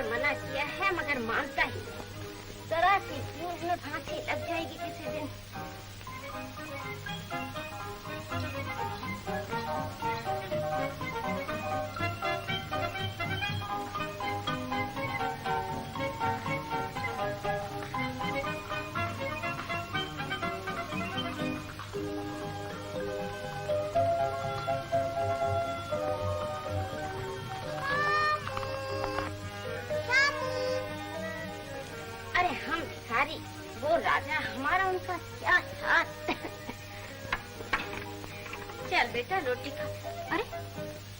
मना किया है मगर मानता ही नहीं। जरा सी भूल में फांसी लग जाएगी किसी दिन। वो राजा हमारा उनका क्या साथ। चल बेटा रोटी खा। अरे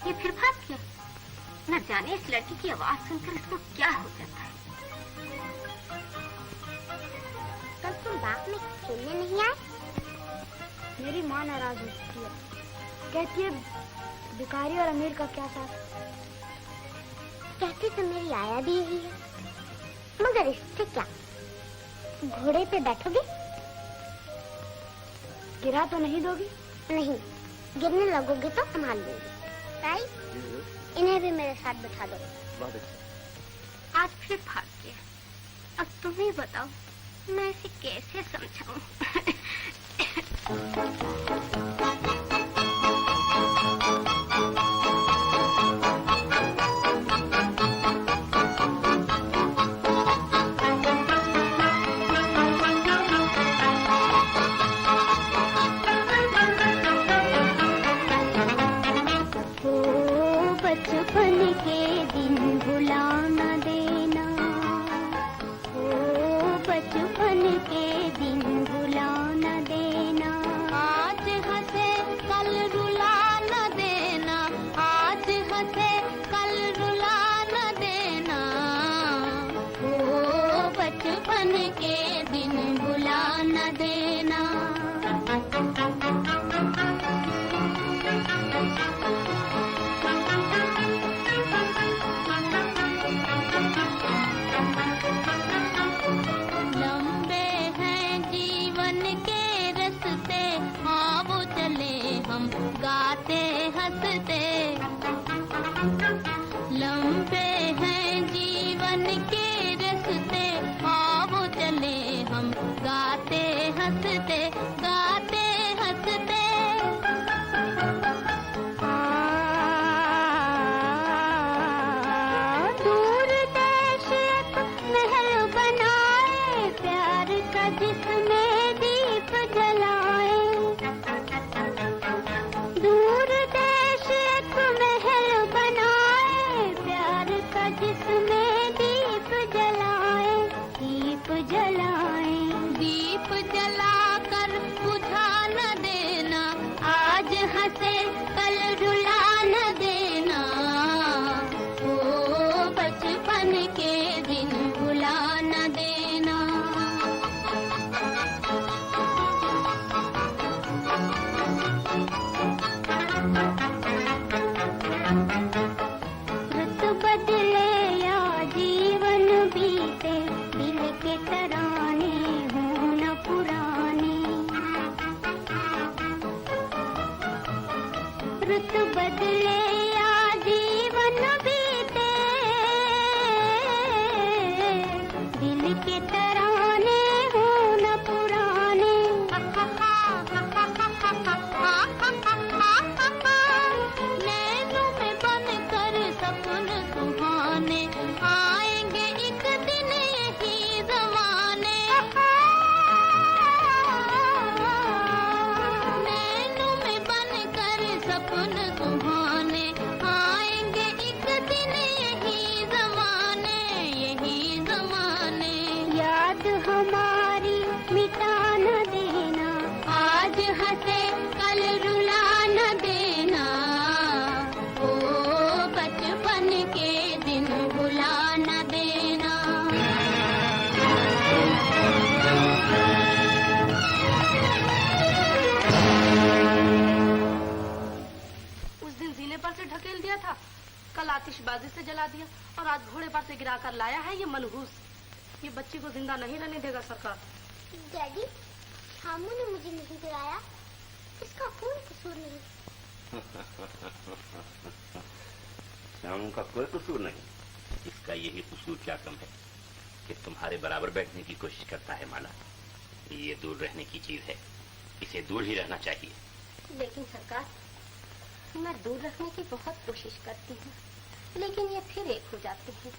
ये फिर भाग गया। न जाने इस लड़की की आवाज सुनकर इसको क्या हो जाता है। तो तुम बाग में खेलने नहीं आए? मेरी माँ नाराज होती है, कहती है भिखारी और अमीर का क्या साथ। कहती तो मेरी आया भी यही है, मगर इससे क्या? घोड़े पे बैठोगे? गिरा तो नहीं दोगी? नहीं, गिरने लगोगे तो संभाल लूंगी। ताई, इन्हें भी मेरे साथ बिठा दो। बहुत अच्छा। आज फिर भाग गया। अब तुम ही बताओ मैं इसे कैसे समझाऊं। बचपन के दिन भुला न देना, ओ बचपन के दिन भुला न देना। आज हंसे कल रुला न देना, आज हंसे कल रुला न देना, ओ बचपन के दिन भुला न देना। हम गाते हंसते, लंबे हैं जीवन के रस्ते, आओ चले हम गाते हंसते, गाते हंसते। दूर देश एक महल बनाए, प्यार का जिसमें दीप जलाए। दूर देश एक महल बनाए, प्यार का कल आतिशबाजी से जला दिया और आज घोड़े पर से गिरा कर लाया है ये मनहूस। ये बच्ची को जिंदा नहीं रहने देगा सरकार। डैडी, शामू ने मुझे नहीं गिराया, इसका कोई कसूर नहीं। शामू का कोई कसूर नहीं, इसका यही कसूर क्या कम है कि तुम्हारे बराबर बैठने की कोशिश करता है। माला, ये दूर रहने की चीज है, इसे दूर ही रहना चाहिए। लेकिन सरकार, मैं दूर रखने की बहुत कोशिश करती हूँ, लेकिन ये फिर एक हो जाते हैं।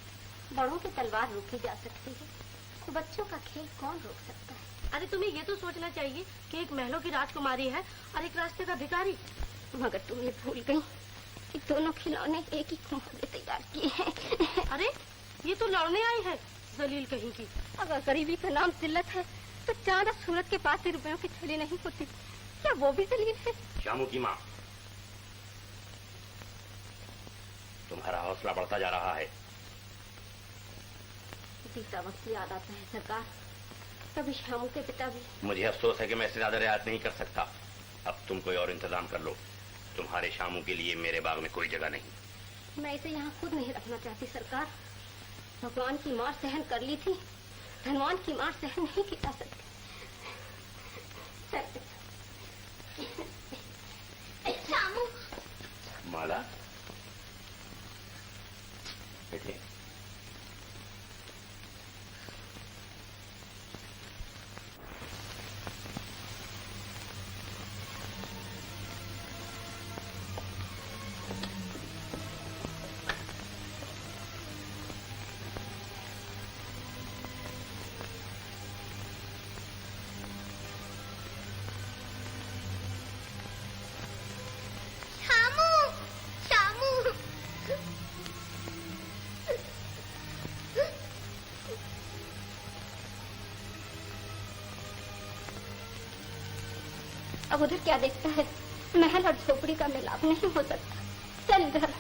बड़ों की तलवार रोकी जा सकती है, बच्चों का खेल कौन रोक सकता है? अरे तुम्हें ये तो सोचना चाहिए कि एक महलों की राजकुमारी है और एक रास्ते का भिखारी। मगर तुम ये भूल गई कि दोनों खिलौने एक ही कुंभ में तैयार किए हैं। अरे ये तो लड़ने आई है, जलील कहीं की। अगर गरीबी का नाम जिल्लत है तो चांद सूरत के पास ही रुपयों की थैली नहीं होती, क्या वो भी जलील है? शामू की माँ, तुम्हारा हौसला बढ़ता जा रहा है। बीता वक्त याद आता है सरकार, कभी शामू के पिता भी। मुझे अफसोस है कि मैं इससे ज्यादा रियायत नहीं कर सकता। अब तुम कोई और इंतजाम कर लो, तुम्हारे शामू के लिए मेरे बाग में कोई जगह नहीं। मैं इसे यहाँ खुद नहीं रखना चाहती सरकार। भगवान की मार सहन कर ली थी, धनवान की मार सहन नहीं की जा सकती। शामू, माला, बैठिए। शामू, शामू। अब उधर क्या देखता है? महल और झोपड़ी का मिलाप नहीं हो सकता। चल इधर।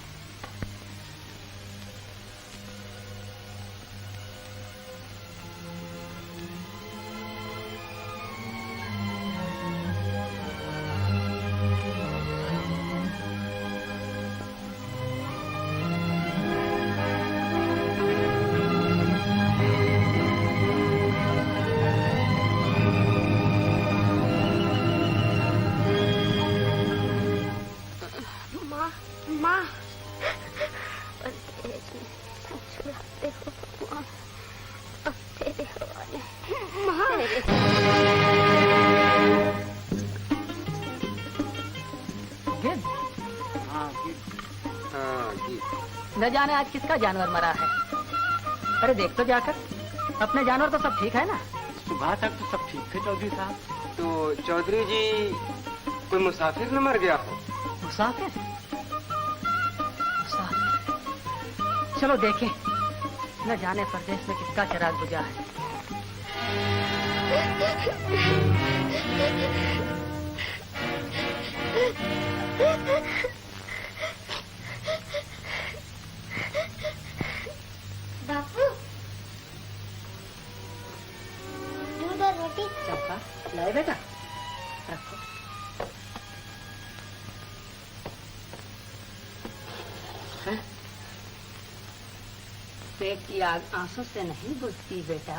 न जाने आज किसका जानवर मरा है। अरे देख तो जाकर, अपने जानवर तो सब ठीक है ना? सुबह तक तो सब ठीक थे चौधरी साहब। तो चौधरी जी, कोई मुसाफिर न मर गया हो? मुसाफिर? चलो देखें, न जाने परदेश में किसका चिराग बुझा है। बापू, दूध और रोटी। चंपा, लाए बेटा, रखो। हैं? पेट की आग आंसू से नहीं बुझती बेटा,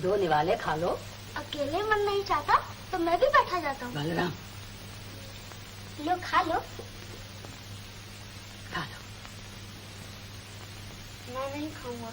दो निवाले खा लो। अकेले मन नहीं चाहता तो मैं भी बैठा जाता हूँ। बलराम, लो खा लो। खा लो। मैं नहीं खाऊंगा।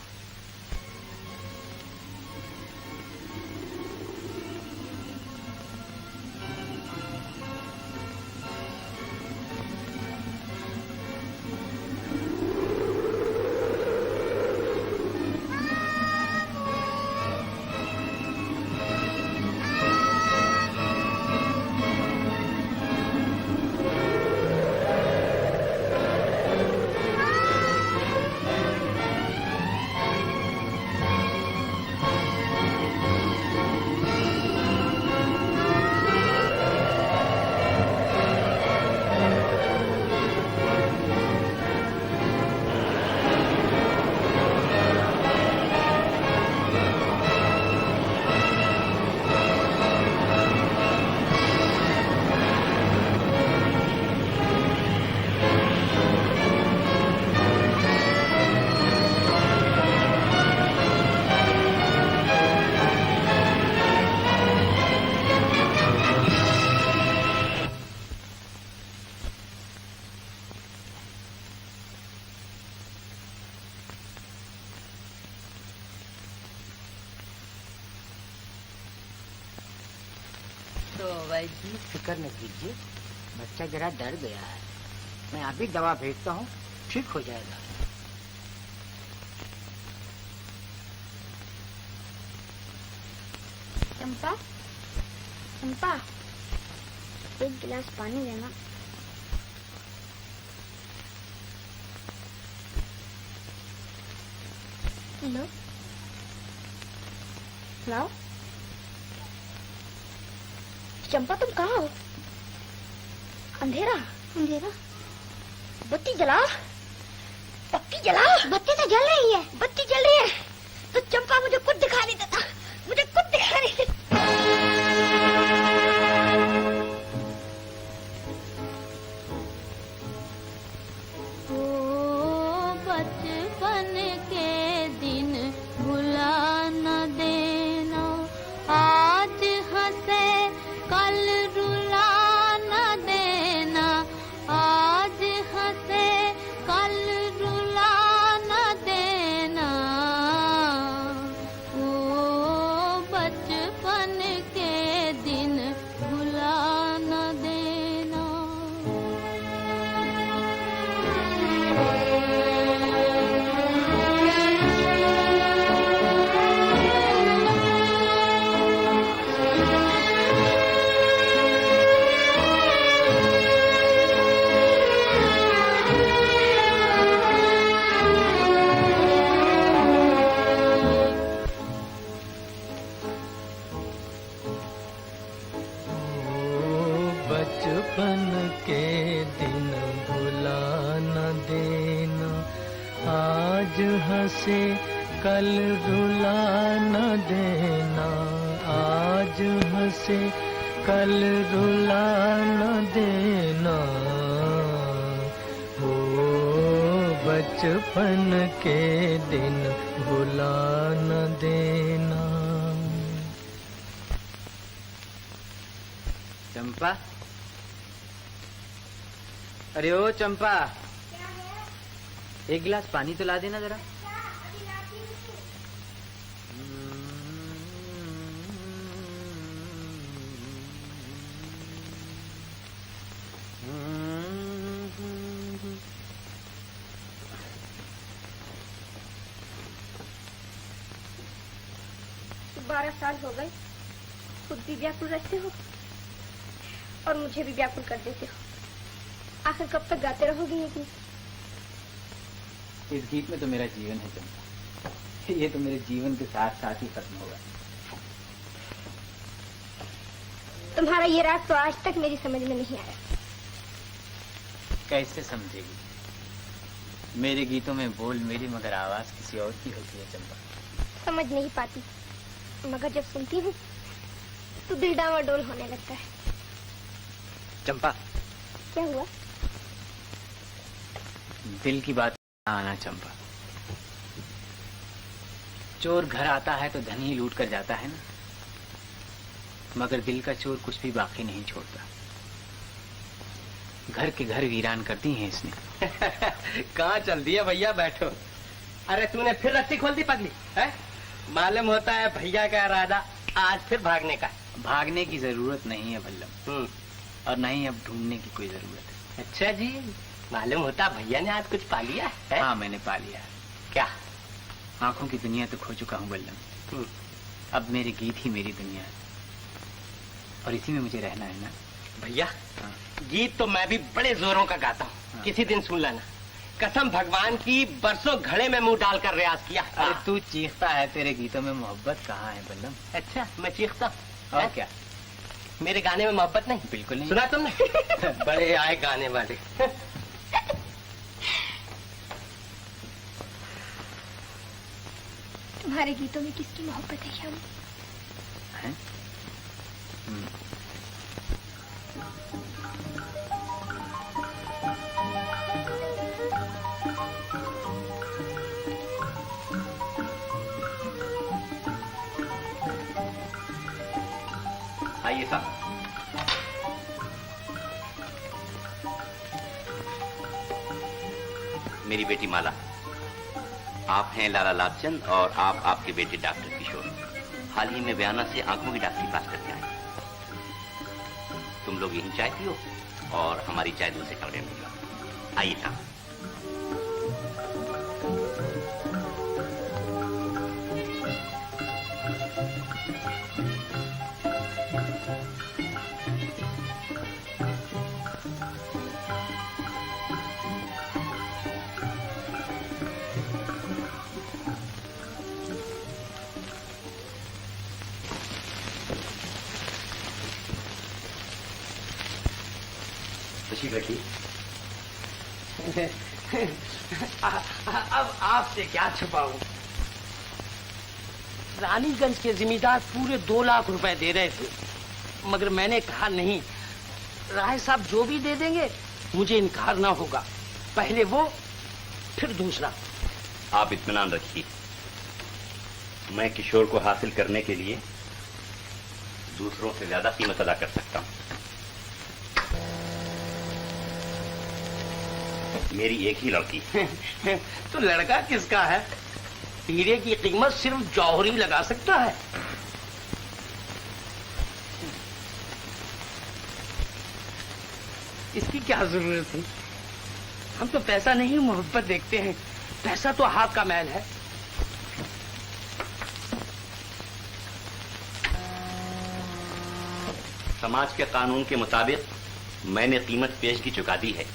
दवाई की फिक्र न कीजिए, बच्चा जरा डर गया है। मैं अभी दवा भेजता हूँ, ठीक हो जाएगा। चंपा, चंपा, एक गिलास पानी देना। लो, लाओ। चंपा तुम कहाँ हो? अंधेरा अंधेरा। बत्ती जलाओ, बत्ती जलाओ। बत्ती तो जल रही है। बत्ती जल रही है तो चंपा मुझे कुछ दिखाई नहीं देता, मुझे कुछ दिखाई नहीं देता। बचपन के दिन भुला न देना, आज हंसे कल रुला न देना, आज हंसे कल रुला न देना। ओ बचपन के दिन भुला न देना। बचपन के दिन भुला न देना, आज हंसे कल रुला न देना, आज हंसे कल रुला न देना। ओ बचपन के दिन भुला न देना। चंपा, अरे ओ चंपा, एक गिलास पानी तो ला देना जरा। बारह साल हो गए, खुद भी व्याकुल रहते हो और मुझे भी व्याकुल कर देते हो। आखिर कब तक गाते रहोगे ये गीत? इस गीत में तो मेरा जीवन है चंपा, ये तो मेरे जीवन के साथ साथ ही खत्म होगा। तुम्हारा ये राग तो आज तक मेरी समझ में नहीं आया। कैसे समझेगी? मेरे गीतों में बोल मेरी मगर आवाज किसी और की होती है चंपा। समझ नहीं पाती, मगर जब सुनती हूँ तो दिल डामाडोल होने लगता है। चंपा, क्या हुआ? दिल की बात आना चंपा। चोर घर आता है तो धन ही लूट कर जाता है ना, मगर दिल का चोर कुछ भी बाकी नहीं छोड़ता। घर के घर वीरान कर दी है इसने। कहाँ चल दिया भैया, बैठो। अरे तूने फिर रस्सी खोल दी पगली है? मालूम होता है भैया का इरादा आज फिर भागने का। भागने की जरूरत नहीं है बल्लभ, और नहीं अब ढूंढने की कोई जरूरत है। अच्छा जी, मालूम होता भैया ने आज कुछ पा लिया है? हाँ मैंने पा लिया। क्या? आंखों की दुनिया तो खो चुका हूँ बल्लभ, अब मेरे गीत ही मेरी दुनिया है और इसी में मुझे रहना है ना भैया। गीत तो मैं भी बड़े जोरों का गाता हूँ, किसी दिन सुन लेना। कसम भगवान की, बरसों घड़े में मुंह डालकर रियाज किया। अरे तू चीखता है, तेरे गीतों में मोहब्बत कहाँ है बल्लभ? अच्छा, मैं चीखता और क्या? मेरे गाने में मोहब्बत नहीं? बिल्कुल नहीं। सुना तुमने? बड़े आए गाने वाले। तुम्हारे गीतों में किसकी मोहब्बत है श्याम? है? आइए साहब। मेरी बेटी माला, आप हैं लाला लालचंद और आप आपके बेटे डॉक्टर किशोर। हाल ही में बयाना से आंखों की डॉक्टरी पास करके आए। तुम लोग यहीं चाय पियो और हमारी चाय दूसरे कमरे में पियो। आइए साहब। रखी। अब आपसे क्या छुपाऊं? रानीगंज के जिम्मेदार पूरे 2 लाख रुपए दे रहे थे, मगर मैंने कहा नहीं, राय साहब जो भी दे देंगे मुझे इनकार ना होगा। पहले वो फिर दूसरा। आप इत्मीनान रखिए, मैं किशोर को हासिल करने के लिए दूसरों से ज्यादा कीमत अदा कर सकता हूँ। मेरी एक ही लड़की। तो लड़का किसका है? हीरे की कीमत सिर्फ जौहरी लगा सकता है। इसकी क्या जरूरत थी? हम तो पैसा नहीं मोहब्बत देखते हैं। पैसा तो हाथ का मैल है। समाज के कानून के मुताबिक मैंने कीमत पेशगी चुका दी है।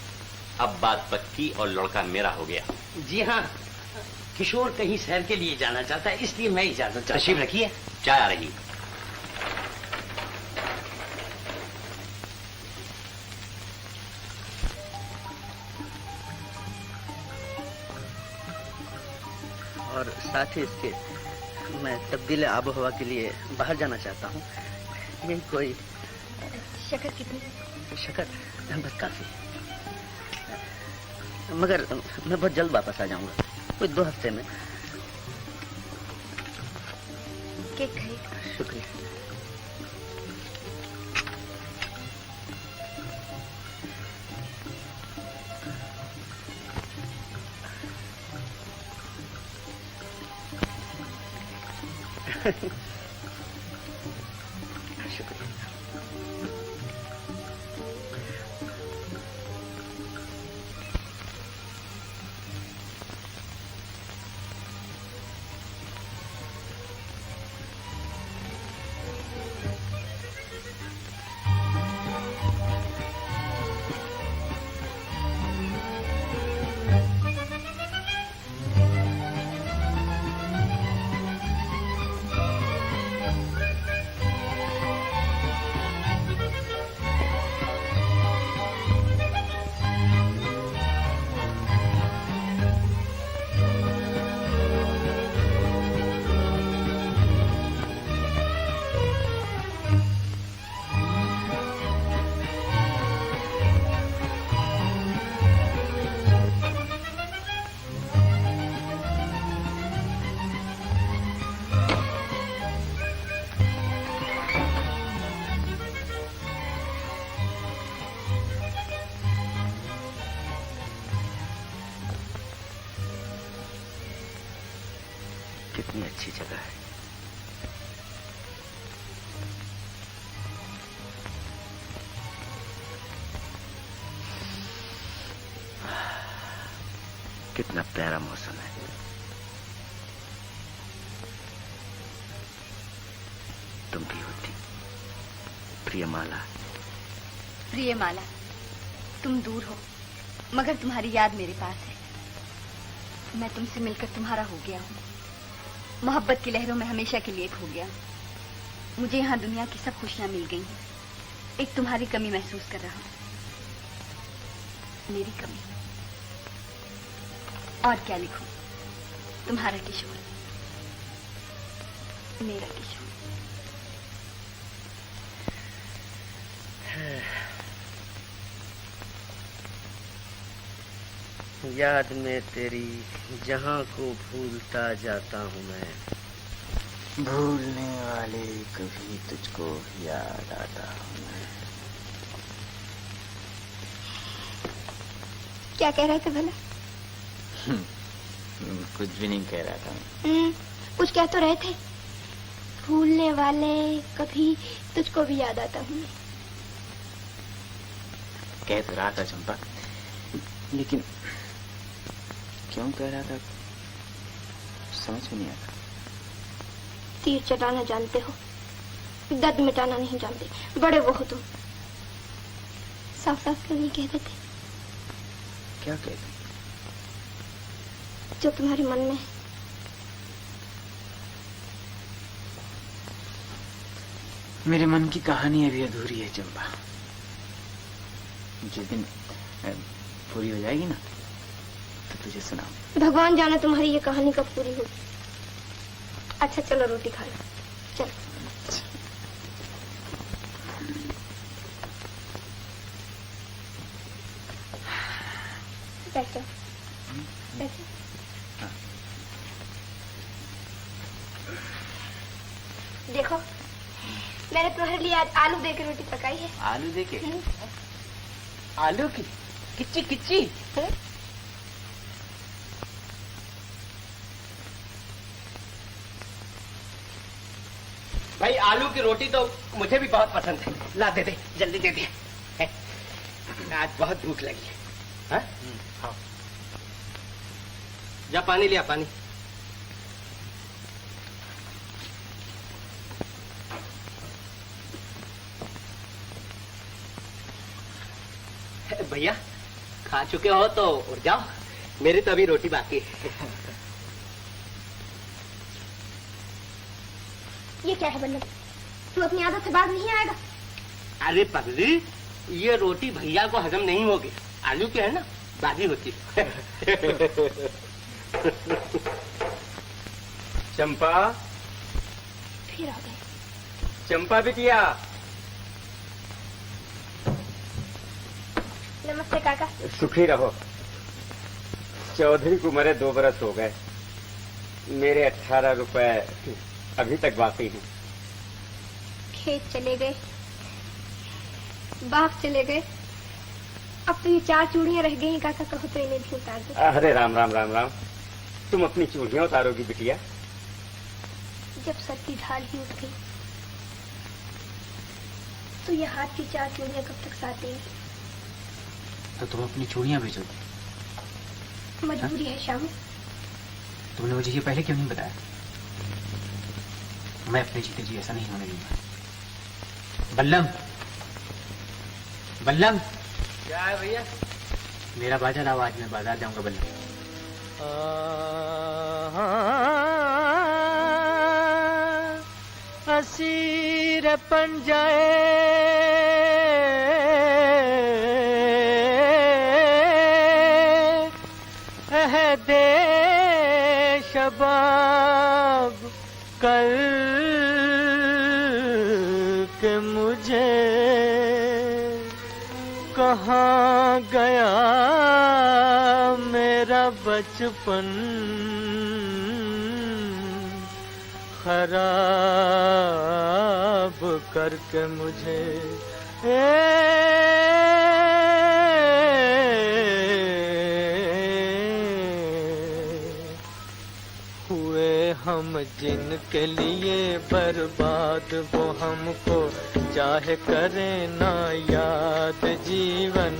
अब बात पक्की और लड़का मेरा हो गया। जी हाँ, किशोर कहीं सैर के लिए जाना चाहता है, इसलिए मैं इजाजत चाहता हूं। तशरीफ रखिए, चाय आ रही है। और साथ ही इसके मैं तब्दील आबो हवा के लिए बाहर जाना चाहता हूँ। यही कोई शक्कर कितनी? शक्कर बस काफी, मगर मैं बहुत जल्द वापस आ जाऊंगा, कोई 2 हफ्ते में। केक खरीद। शुक्रिया। शुक्रिया। कितनी अच्छी जगह है। कितना प्यारा मौसम है। तुम भी होती प्रियमाला। प्रियमाला, तुम दूर हो मगर तुम्हारी याद मेरे पास है। मैं तुमसे मिलकर तुम्हारा हो गया हूँ। मोहब्बत की लहरों में हमेशा के लिए खो गया। मुझे यहाँ दुनिया की सब खुशियां मिल गई हैं। एक तुम्हारी कमी महसूस कर रहा हूँ। मेरी कमी। और क्या लिखूं? तुम्हारा किशोर, मेरा किशोर। याद में तेरी जहां को भूलता जाता हूँ मैं। भूलने वाले कभी तुझको याद आता हूँ मैं। क्या कह रहे थे भला? कुछ भी नहीं कह रहा था। कुछ कह तो रहे थे। भूलने वाले कभी तुझको भी याद आता हूँ मैं। कह तो रहा था चंपा, लेकिन क्यों कह रहा था समझ में नहीं आता। तीर चलाना जानते हो, दर्द मिटाना नहीं जानते। बड़े वो हो तुम। साफ साफ क्यों नहीं कह देते क्या कहते? जो तुम्हारे मन में है। मेरे मन की कहानी अभी अधूरी है चंपा। जिस दिन पूरी हो जाएगी ना तो तुझे सुनाऊं। भगवान जाने तुम्हारी ये कहानी कब पूरी होगी। अच्छा चलो रोटी खा लो, चलो। बैठो बैठो। देखो मैंने तुम्हारे लिए आज आलू दे के रोटी पकाई है। आलू दे के? आलू की किच्ची किच्ची? भाई आलू की रोटी तो मुझे भी बहुत पसंद है। ला दे दे, जल्दी दे दे। आज बहुत भूख लगी है। हाँ? हाँ। जा पानी लिया, पानी। भैया खा चुके हो तो उठ जाओ, मेरी तो अभी रोटी बाकी है। ये क्या है बल्लभ, तू अपनी आदत से बाहर नहीं आएगा? अरे पगली, ये रोटी भैया को हजम नहीं होगी। आलू के है ना, बाजी होती। चंपा, फिर आ गए। चंपा बिटिया। नमस्ते काका। सुखी रहो। चौधरी को मरे 2 बरस हो गए। मेरे 18 रुपए अभी तक बाकी हैं। खेत चले गए, बाग चले गए, अब तो ये 4 चूड़ियां रह गई। काका कहो तो इन्हें भी उतार दो। अरे राम राम राम राम, तुम अपनी चूड़ियां उतारोगी बिटिया? जब सर की ढाल ही उठ गई तो ये हाथ की 4 चूड़ियां कब तक साथ देंगी? तो तुम अपनी चूड़ियां बेचोगी? मजबूरी है श्याम। तुमने मुझे ये पहले क्यों नहीं बताया? मैं अपने जीते जी ऐसा नहीं होने दूंगा। बल्लम, बल्लम। क्या है भैया? मेरा बाजा लाओ, आज मैं बाजार जाऊंगा बल्लम। असीर पंजाए दे शबाब कल के मुझे कहाँ गया मेरा बचपन, खराब करके मुझे। हुए हम जिनके लिए बर्बाद, वो हमको चाहे करे ना याद। जीवन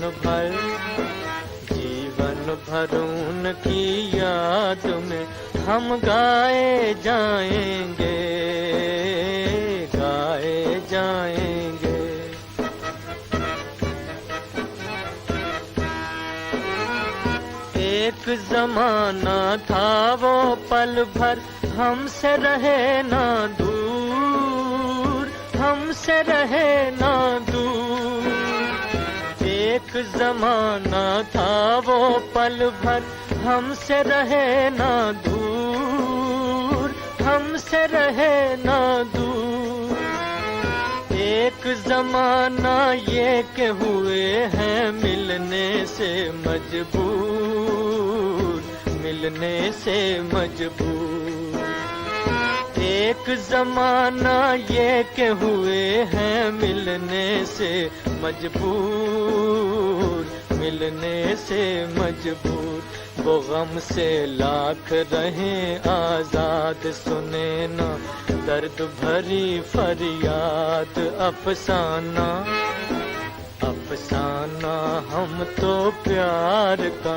भर उनकी याद में हम गाए जाएंगे, गाए जाएंगे। एक जमाना था वो पल भर हमसे रहे ना दूर, हमसे रहे ना दूर। एक जमाना था वो पल भर हमसे रहे ना दूर, हमसे रहे ना दूर। एक जमाना ये के हुए हैं मिलने से मजबूर, मिलने से मजबूर। एक जमाना ये के हुए हैं मिलने से मजबूर, मिलने से मजबूर। वो गम से लाख रहे आजाद, सुने ना दर्द भरी फरियाद। अफसाना अफसाना हम तो प्यार का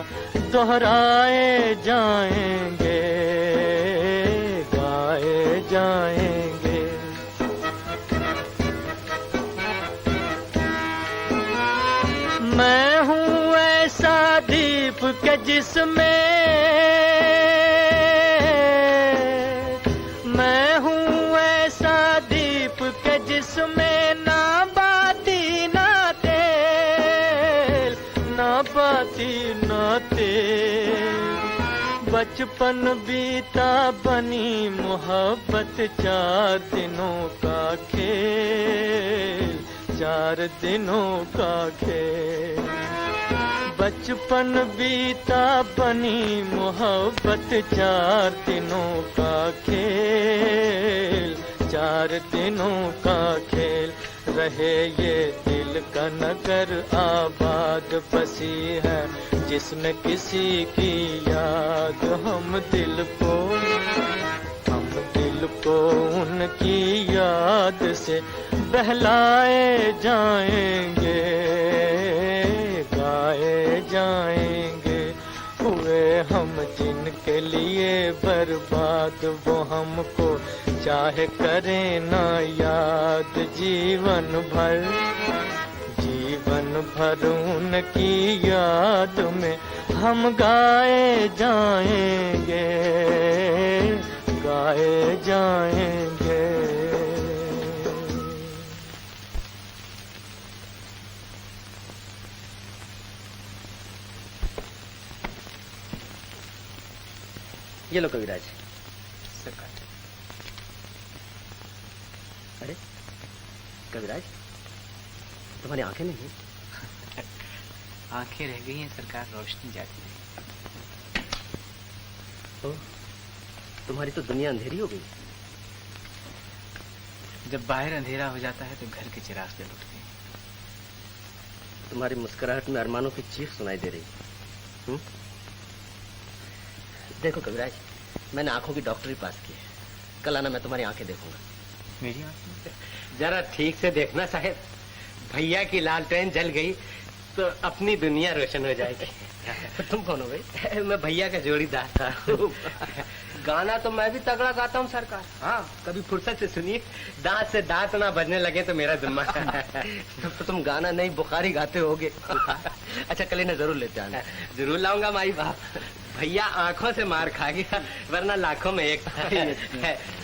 दोहराए जाएंगे, गाए जाएंगे। मैं हूँ ऐसा दीप के जिसमें, मैं हूँ ऐसा दीप के जिसमें ना बाती ना तेल, ना बाती ना तेल। बचपन बीता बनी मोहब्बत 4 दिनों का खेल, 4 दिनों का खेल। बचपन बीता बनी मोहब्बत 4 दिनों का खेल, 4 दिनों का खेल। रहे ये दिल का नगर आबाद बसी है जिसमें किसी की याद, हम दिल को उनकी याद से बहलाए जाएंगे, गाए जाएंगे। हुए हम जिनके लिए बर्बाद, वो हमको चाहे करें ना याद जीवन भर, जीवन भर उनकी याद में हम गाए जाएंगे, गाए जाएंगे। ये लो कविराज। अरे कविराज, तुम्हारी आंखें नहीं? आंखें रह गई हैं सरकार, रोशनी जाती है। ओह, तुम्हारी तो दुनिया अंधेरी हो गई। जब बाहर अंधेरा हो जाता है तो घर के चिराग जल उठते हैं। तुम्हारी मुस्कुराहट में अरमानों की चीख सुनाई दे रही। देखो कविराज, मैंने आंखों की डॉक्टरी पास की है। कल आना, मैं तुम्हारी आंखें देखूंगा। मेरी आंखें? जरा ठीक से देखना साहब, भैया की लालटेन जल गई तो अपनी दुनिया रोशन हो जाएगी। तुम कौन हो भाई? मैं भैया का जोड़ीदार था। गाना तो मैं भी तगड़ा गाता हूँ सरकार। हाँ, कभी फुर्सत से सुनिए, दांत से दांत ना बजने लगे तो मेरा दिमाग। तो तुम गाना नहीं बुखारी गाते होगे। अच्छा कल इन्हें जरूर लेते आना। जरूर लाऊंगा माई बाप। भैया आंखों से मार खा गया, वरना लाखों में एक है।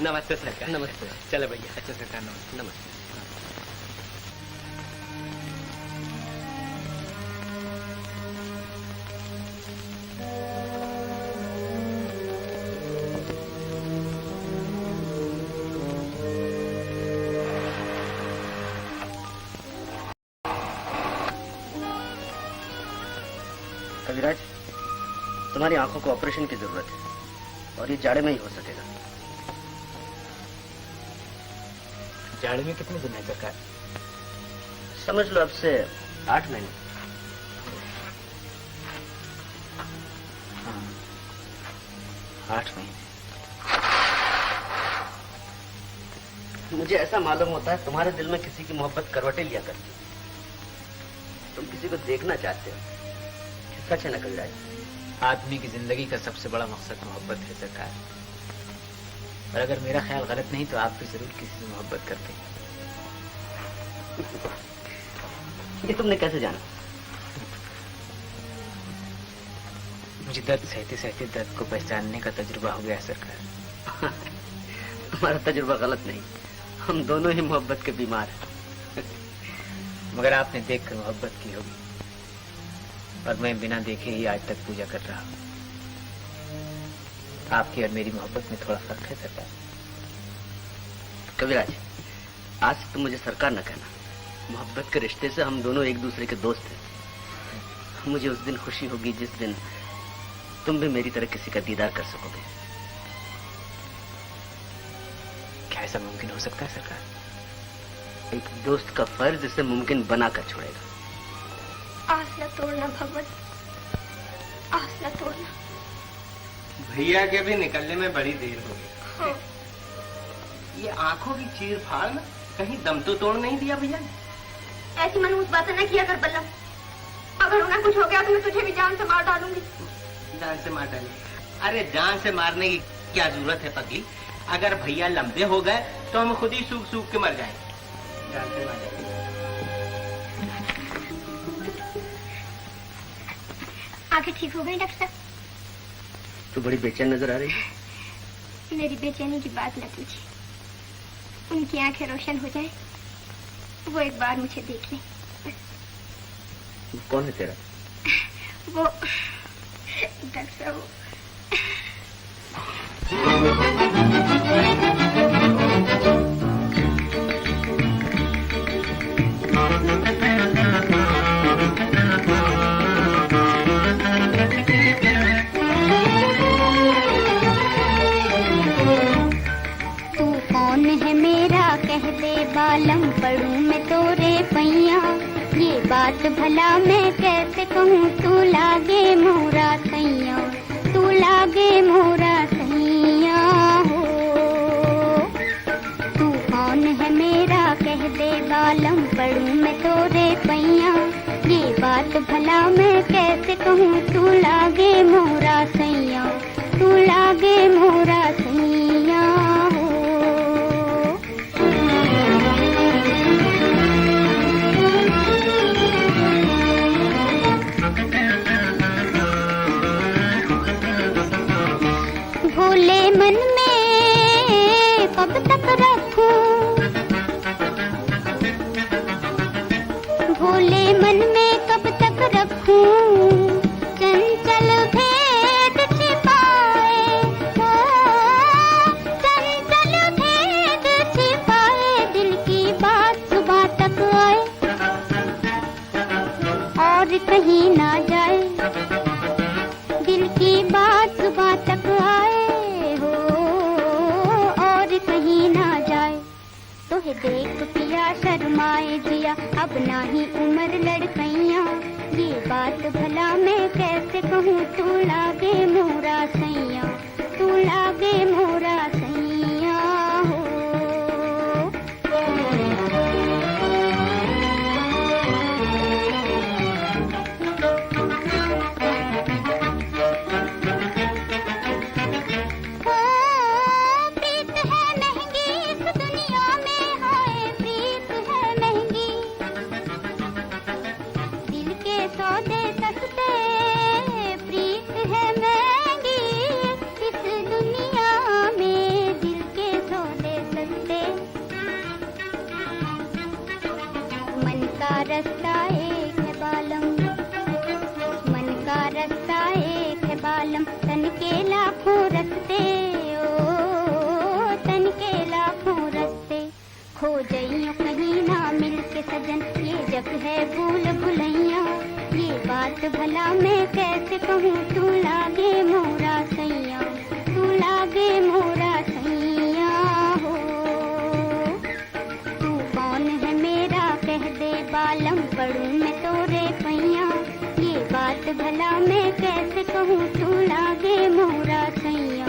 नमस्ते सरकार। नमस्ते। चलो भैया। अच्छा सरकार, नमस्ते। नमस्ते। कविराज, तुम्हारी आंखों को ऑपरेशन की जरूरत है और ये जाड़े में ही हो सकेगा। जाड़े में कितने दिन है सरकार? समझ लो अब से 8 महीने। 8 महीने। मुझे ऐसा मालूम होता है तुम्हारे दिल में किसी की मोहब्बत करवटें लिया करती। तुम किसी को देखना चाहते हो, सच है ना कविराज? आदमी की जिंदगी का सबसे बड़ा मकसद मोहब्बत है सरकार। और अगर मेरा ख्याल गलत नहीं तो आप भी जरूर किसी से मोहब्बत करते हैं। ये तुमने कैसे जाना? मुझे दर्द सहते सहते दर्द को पहचानने का तजुर्बा हो गया सरकार। तुम्हारा तजुर्बा गलत नहीं, हम दोनों ही मोहब्बत के बीमार हैं। मगर आपने देखकर मोहब्बत की होगी और मैं बिना देखे ही आज तक पूजा कर रहा हूँ। आपकी और मेरी मोहब्बत में थोड़ा फर्क है सरकार। कविराज, आज से तुम मुझे सरकार न कहना। मोहब्बत के रिश्ते से हम दोनों एक दूसरे के दोस्त हैं। मुझे उस दिन खुशी होगी जिस दिन तुम भी मेरी तरह किसी का दीदार कर सकोगे। क्या ऐसा मुमकिन हो सकता है सरकार? एक दोस्त का फर्ज इसे मुमकिन बनाकर छोड़ेगा। आस न तोड़ना भगवत, आस न तोड़ना। भैया के भी निकलने में बड़ी देर हो गई। हाँ। ये आंखों की चीर फाड़ ना कहीं दम तो तोड़ नहीं दिया भैया ने? ऐसी मनहूस बातें न किया कर बल्लम। अगर उन्हें कुछ हो गया तो मैं तुझे भी जान से मार डालूंगी। जान से मार डाले? अरे जान से मारने की क्या जरूरत है पगली? अगर भैया लंबे हो गए तो हम खुद ही सूख सूख के मर जाएंगे। जान से मार डाले। आंखें ठीक हो गई डॉक्टर साहब? तू बड़ी बेचैन नजर आ रही है। मेरी बेचैनी की बात न कीजिए। उनकी आंखें रोशन हो जाए, वो एक बार मुझे देख लें। कौन है तेरा? वो डॉक्टर साहब तू कौन है मेरा कह दे बालम, पढ़ूं मैं तोरे पैया। ये बात भला मैं कैसे कहूँ, तू लागे मोरा सैया, तू लागे मोरा सैया हो। तू कौन है मेरा कह दे बालम, पढ़ूं मैं तोरे पैया। ये बात भला मैं कैसे कहूँ, तू लागे मोरा सैया, तू लागे मोरा सैया हो। भोले मन में कब तक रखूं, भोले मन में कब तक रखूं, चंचल भेद छिपाए हो, चंचल भेद छिपाए, दिल की बात सुबह तक आए और कहीं ना जाए, दिल की बात सुबह तक आए हो और कहीं ना जाए। तोहे देख पिया शर्माए जिया, अब ना ही उम्र लड़कैया। ये बात भला मैं कैसे कहूँ, तू लागे मोरा सैया, तू लागे मोरा सैया हो। प्रीत है महंगी इस दुनिया में, हाय प्रीत है महंगी। दिल के सौदे सस्ते, प्रीत है महंगी इस दुनिया में, दिल के सौदे सस्ते। मन का रास्ता एक है बालम, मन का रास्ता एक है बालम, तन के लाखों रस्ते, ओ तन के लाखों रस्ते। खो जइयो कहीं ना मिल के सजन, ये जग है भूल भुलैया। ये बात भला मैं कैसे कहूँ, तू लागे मोरा सैया, तू लागे मोरा सैया हो। तू कौन है मेरा कह दे बालम, पढ़ूं मैं तोरे पैया। ये बात भला मैं कैसे कहूँ, तू लागे मोरा सैया,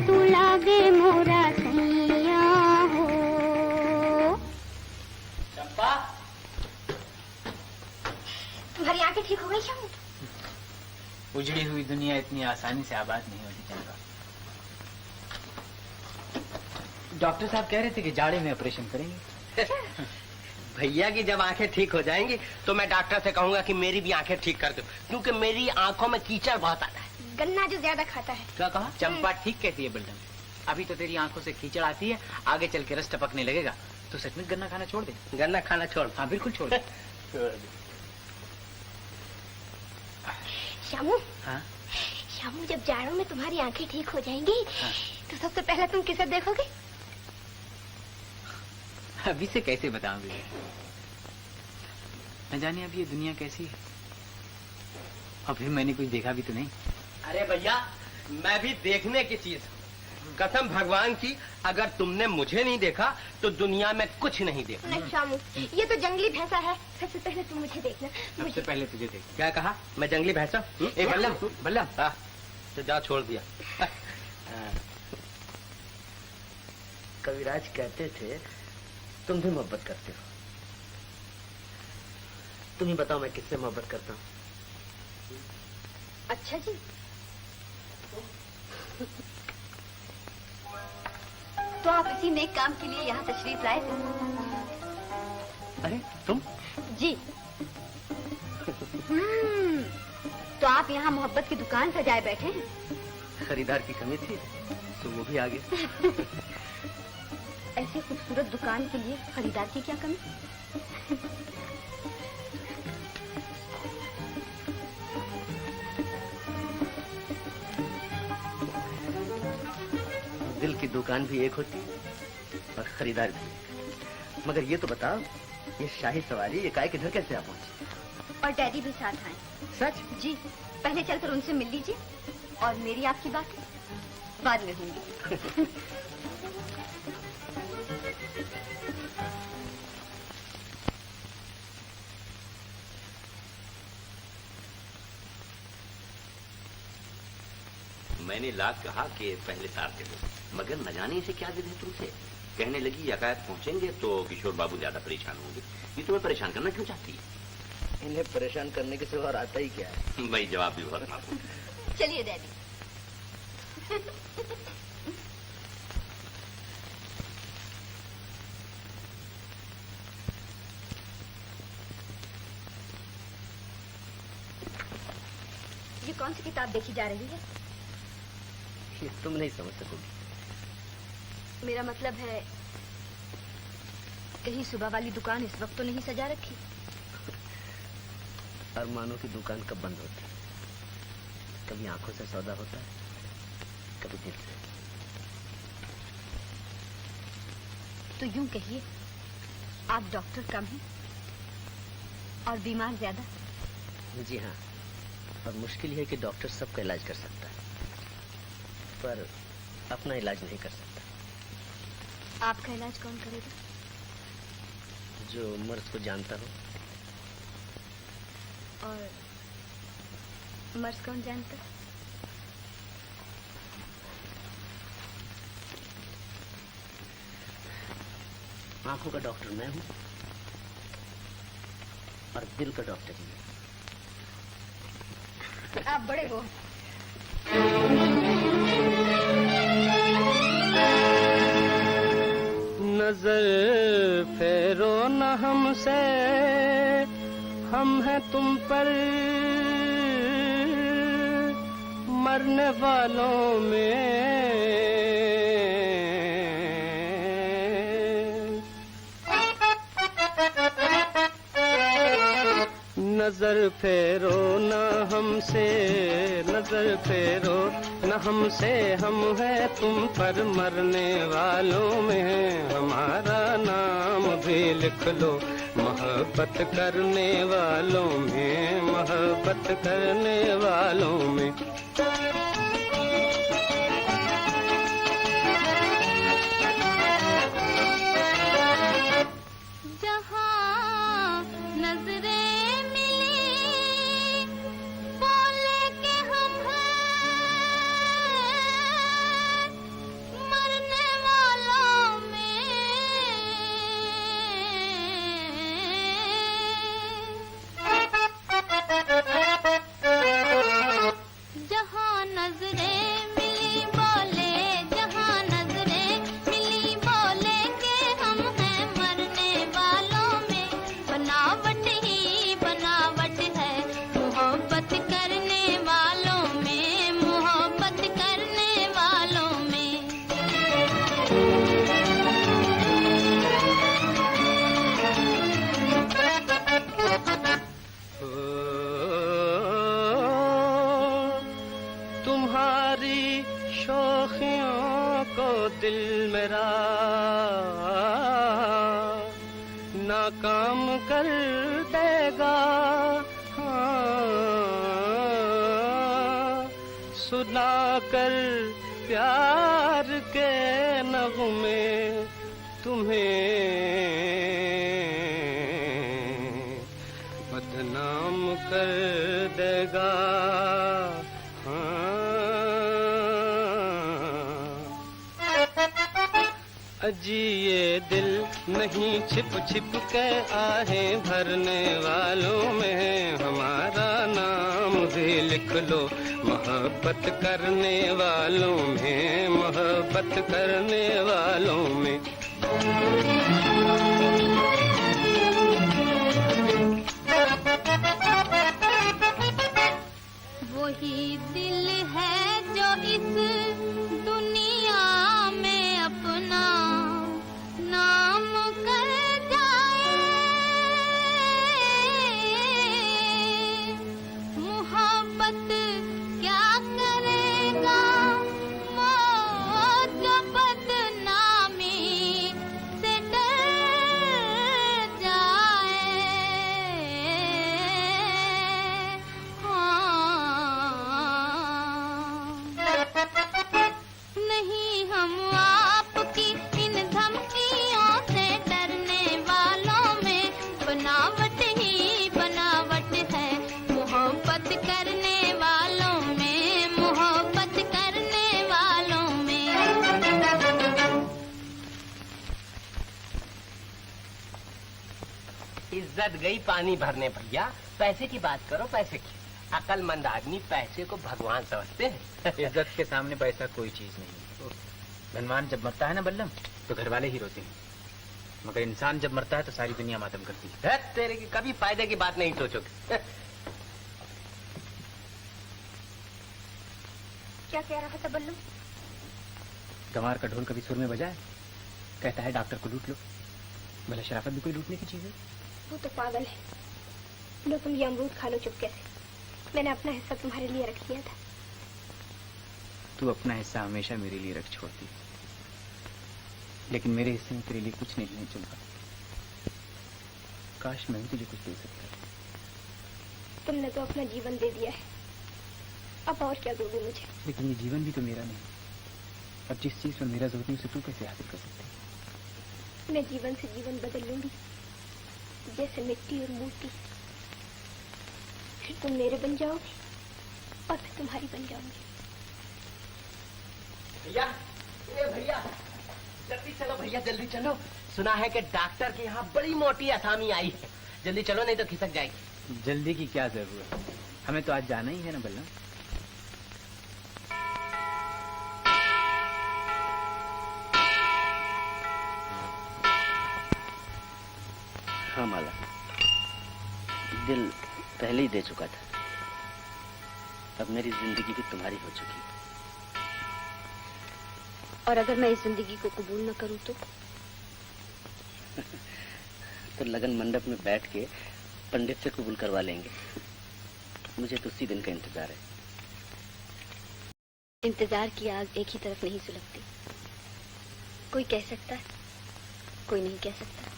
तू लागे मोरा सैया हो। चंपा, तुम्हारी आंखें ठीक हो गई श्याम? उजड़ी हुई दुनिया इतनी आसानी से आबाद नहीं होती चंपा। डॉक्टर साहब कह रहे थे कि जाड़े में ऑपरेशन करेंगे। भैया की जब आंखें ठीक हो जाएंगी तो मैं डॉक्टर से कहूंगा कि मेरी भी आंखें ठीक कर दो, क्योंकि मेरी आंखों में कीचड़ बहुत आता है। गन्ना जो ज्यादा खाता है। क्या कहा? चंपा ठीक कहती है बल्लम, अभी तो तेरी आंखों से कीचड़ आती है, आगे चल के रस टपकने लगेगा तो सच में गन्ना खाना छोड़ दे। गन्ना खाना छोड़? हाँ बिल्कुल छोड़ दे। श्यामू, हाँ? श्यामू जब जाड़ों में तुम्हारी आंखें ठीक हो जाएंगी, हाँ? तो सबसे पहले तुम किसे देखोगे? अभी से कैसे बताऊंगी? न जाने अब ये दुनिया कैसी है, और फिर मैंने कुछ देखा भी तो नहीं। अरे भैया, मैं भी देखने की चीज, कसम भगवान की, अगर तुमने मुझे नहीं देखा तो दुनिया में कुछ नहीं देखा। नहीं श्यामू, ये तो जंगली भैंसा है, सबसे पहले तुम मुझे देखना। सबसे पहले तुझे देख। क्या कहा? मैं जंगली भैंसा? ए बल्लम, बल्लम, हाँ तो जा, छोड़ दिया। कविराज कहते थे तुम भी मोहब्बत करते हो, तुम ही बताओ मैं किससे मोहब्बत करता हूँ। अच्छा जी, तो आप इसी नेक काम के लिए यहाँ तशरीफ लाए थे? अरे तुम? जी। तो आप यहाँ मोहब्बत की दुकान सजाए बैठे हैं? खरीदार की कमी थी तो वो भी आ गए। ऐसी खूबसूरत दुकान के लिए खरीदार की क्या कमी? दिल की दुकान भी एक होती और खरीदार भी। मगर ये तो बताओ, ये शाही सवारी ये काय किधर कैसे आ पहुंची? और डैडी भी साथ आए। सच? जी, पहले चलकर उनसे मिल लीजिए और मेरी आपकी बात बाद में होंगी। मैंने लाख कहा कि पहले तार दे दो, मगर न जाने इसे क्या जिद है तुमसे। कहने लगी यकायत पहुंचेंगे तो किशोर बाबू ज्यादा परेशान होंगे। ये तुम्हें परेशान करना क्यों चाहती है? इन्हें परेशान करने के सिवा और आता ही क्या है? भाई जवाब भी बहुत माफूम। चलिए डैडी। ये कौन सी किताब देखी जा रही है? ये तुम नहीं समझ सकोगी। मेरा मतलब है, कहीं सुबह वाली दुकान इस वक्त तो नहीं सजा रखी? अरमानों की दुकान कब बंद होती है? कभी आंखों से सौदा होता है, कभी दिल से। तो यूं कहिए, आप डॉक्टर कम हैं और बीमार ज्यादा? जी हाँ, और मुश्किल है कि डॉक्टर सबका इलाज कर सकता है पर अपना इलाज नहीं कर सकता। आपका इलाज कौन करेगा? जो मर्ज को जानता हो। और मर्ज कौन जानता है? आंखों का डॉक्टर मैं हूं और दिल का डॉक्टर ही है। आप बड़े हो। नजर फेरो न हमसे, हम हैं तुम पर मरने वालों में। नजर फेरो न हमसे, नजर फेरो न हमसे, हम हैं तुम पर मरने वालों में। हमारा नाम भी लिख लो मोहब्बत करने वालों में, मोहब्बत करने वालों में। नाकाम कर देगा। हाँ, सुना कर प्यार के नगमे तुम्हें बदनाम कर देगा। अजी ये दिल नहीं छिप छिप के आहें भरने वालों में हमारा नाम भी लिख लो, मोहब्बत करने वालों में, मोहब्बत करने वालों में। वही दिल है जो इस दुनिया में अपना नाम कर जाए, मोहब्बत क्या करेगा वो जो बदनामी से डर जाए। नहीं हम आपकी इन धमकियों से डरने वालों में, बनावट ही बनावट है मोहब्बत करने वालों में, मोहब्बत करने वालों में। इज्जत गई पानी भरने भैया, पैसे की बात करो पैसे की। अकलमंद आदमी पैसे को भगवान समझते हैं। इज्जत के सामने पैसा कोई चीज नहीं। धनवान जब मरता है ना बल्लम, तो घर वाले ही रोते हैं, मगर इंसान जब मरता है तो सारी दुनिया मातम करती है। तेरे की कभी फायदे की बात नहीं सोचोगे। क्या कह रहा था बल्लू? गंवार का ढोल कभी सुर में बजाए, कहता है डॉक्टर को लूट लो। भला शराफत भी कोई लूटने की चीज है? वो तो पागल है। लो तुम ये अमरूद खा लो चुपके से, मैंने अपना हिस्सा तुम्हारे लिए रख दिया था। तू अपना हिस्सा हमेशा मेरे लिए रख छोड़ती, लेकिन मेरे हिस्से में तेरे लिए कुछ नहीं है चंपा। काश मैं भी तुझे कुछ दे सकता। तुमने तो अपना जीवन दे दिया है, अब और क्या दोगे मुझे? लेकिन ये जीवन भी तो मेरा नहीं। अब जिस चीज पर मेरा जोर नहीं उसे तू कैसे हासिल कर सकती? मैं जीवन से जीवन बदल लूंगी, जैसे मिट्टी और मूर्ति। फिर तुम मेरे बन जाओगे और मैं तुम्हारी बन जाऊंगी। भैया, ए भैया, जल्दी चलो भैया, जल्दी चलो। सुना है कि डॉक्टर के यहाँ बड़ी मोटी असामी आई है, जल्दी चलो नहीं तो खिसक जाएगी। जल्दी की क्या जरूरत है, हमें तो आज जाना ही है ना बल्लम। हाँ माला, दिल पहले ही दे चुका था, अब मेरी जिंदगी भी तुम्हारी हो चुकी है। और अगर मैं इस जिंदगी को कबूल न करूं तो लगन मंडप में बैठ के पंडित से कबूल करवा लेंगे। मुझे तो उसी दिन का इंतजार है। इंतजार की आग एक ही तरफ नहीं सुलगती, कोई कह सकता है, कोई नहीं कह सकता।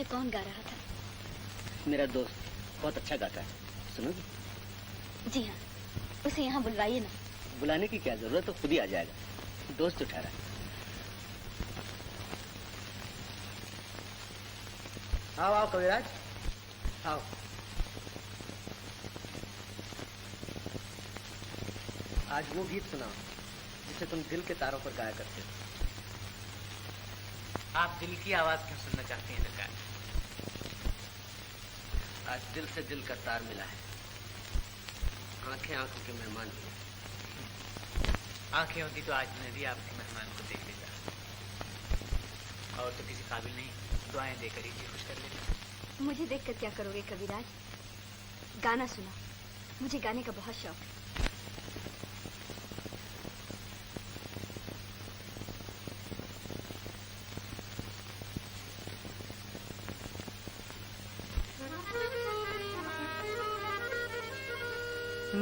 कौन गा रहा था? मेरा दोस्त, बहुत अच्छा गाता है, सुनोगी? जी हाँ, उसे यहाँ बुलवाइए ना। बुलाने की क्या जरूरत है, खुद ही आ जाएगा, दोस्त उठा रहा है। आओ आओ कविराज, आओ। आज वो गीत सुनाओ जिसे तुम दिल के तारों पर गाया करते हो। आप दिल की आवाज क्यों सुनना चाहते हैं सरकार? आज दिल से दिल का तार मिला है, आंखें आंखों के मेहमान हुए। आंखें होती तो आज मैं भी आपके मेहमान को देख लेता, और तो किसी काबिल नहीं, दुआएं देकर ही जी खुश कर लेता। मुझे देखकर क्या करोगे कविराज? गाना सुना, मुझे गाने का बहुत शौक है।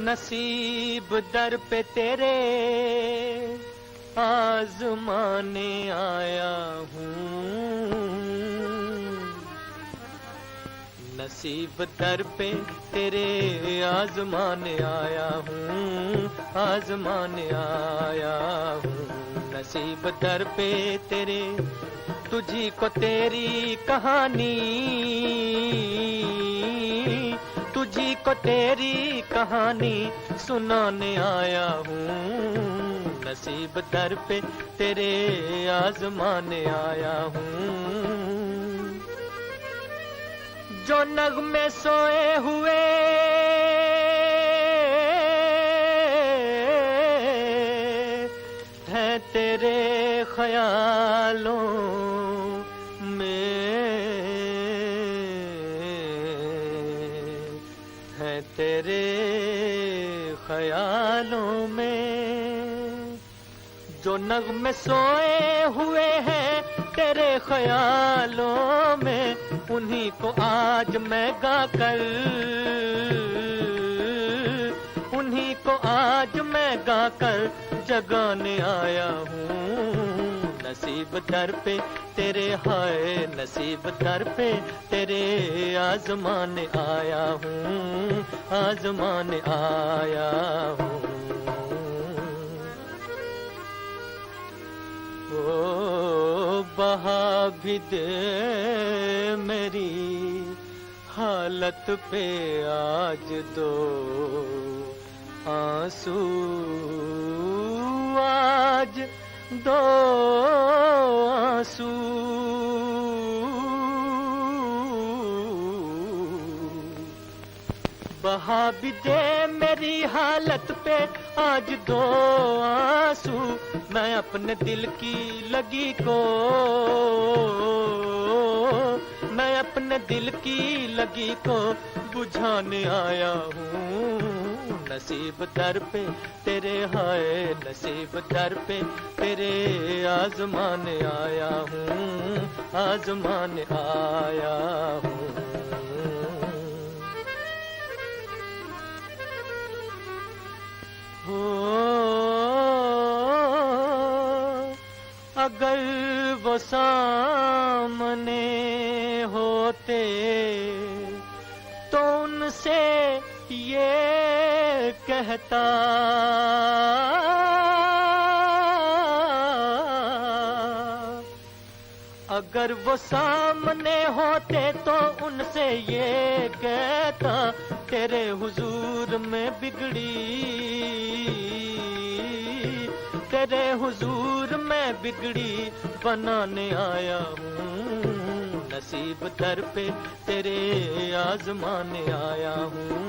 नसीब दर पे तेरे आजमाने आया हूँ, नसीब दर पे तेरे आजमाने आया हूँ, आजमाने आया हूँ, नसीब दर पे तेरे, तुझी को तेरी कहानी, तुझी को तेरी कहानी सुनाने आया हूँ, नसीब दर पे तेरे आजमाने आया हूँ। जो नगमे सोए हुए हैं तेरे ख्यालों में, हैं तेरे ख्यालों में, जो नगमे सोए हुए हैं तेरे ख्यालों में, उन्हीं को आज मैं गाकर, उन्हीं को आज मैं गाकर जगाने आया हूँ, नसीब दर पे तेरे, हाय नसीब दर पे तेरे आजमाने आया हूँ, आजमाने आया हूँ। ओ बहा भी दे मेरी हालत पे आज दो आंसू, आज दो आंसू, बहा भी दे मेरी हालत पे आज दो आंसू, मैं अपने दिल की लगी को, मैं अपने दिल की लगी को बुझाने आया हूँ, नसीब दर पे तेरे, हाय नसीब दर पे तेरे आजमाने आया हूँ, आजमाने आया हूँ। अगर वो सामने होते तो उनसे ये कहता, अगर वो सामने होते तो उनसे ये कहता, तेरे हुजूर में बिगड़ी, तेरे हुजूर में बिगड़ी बनाने आया हूँ, नसीब दर पे तेरे आजमाने आया हूँ।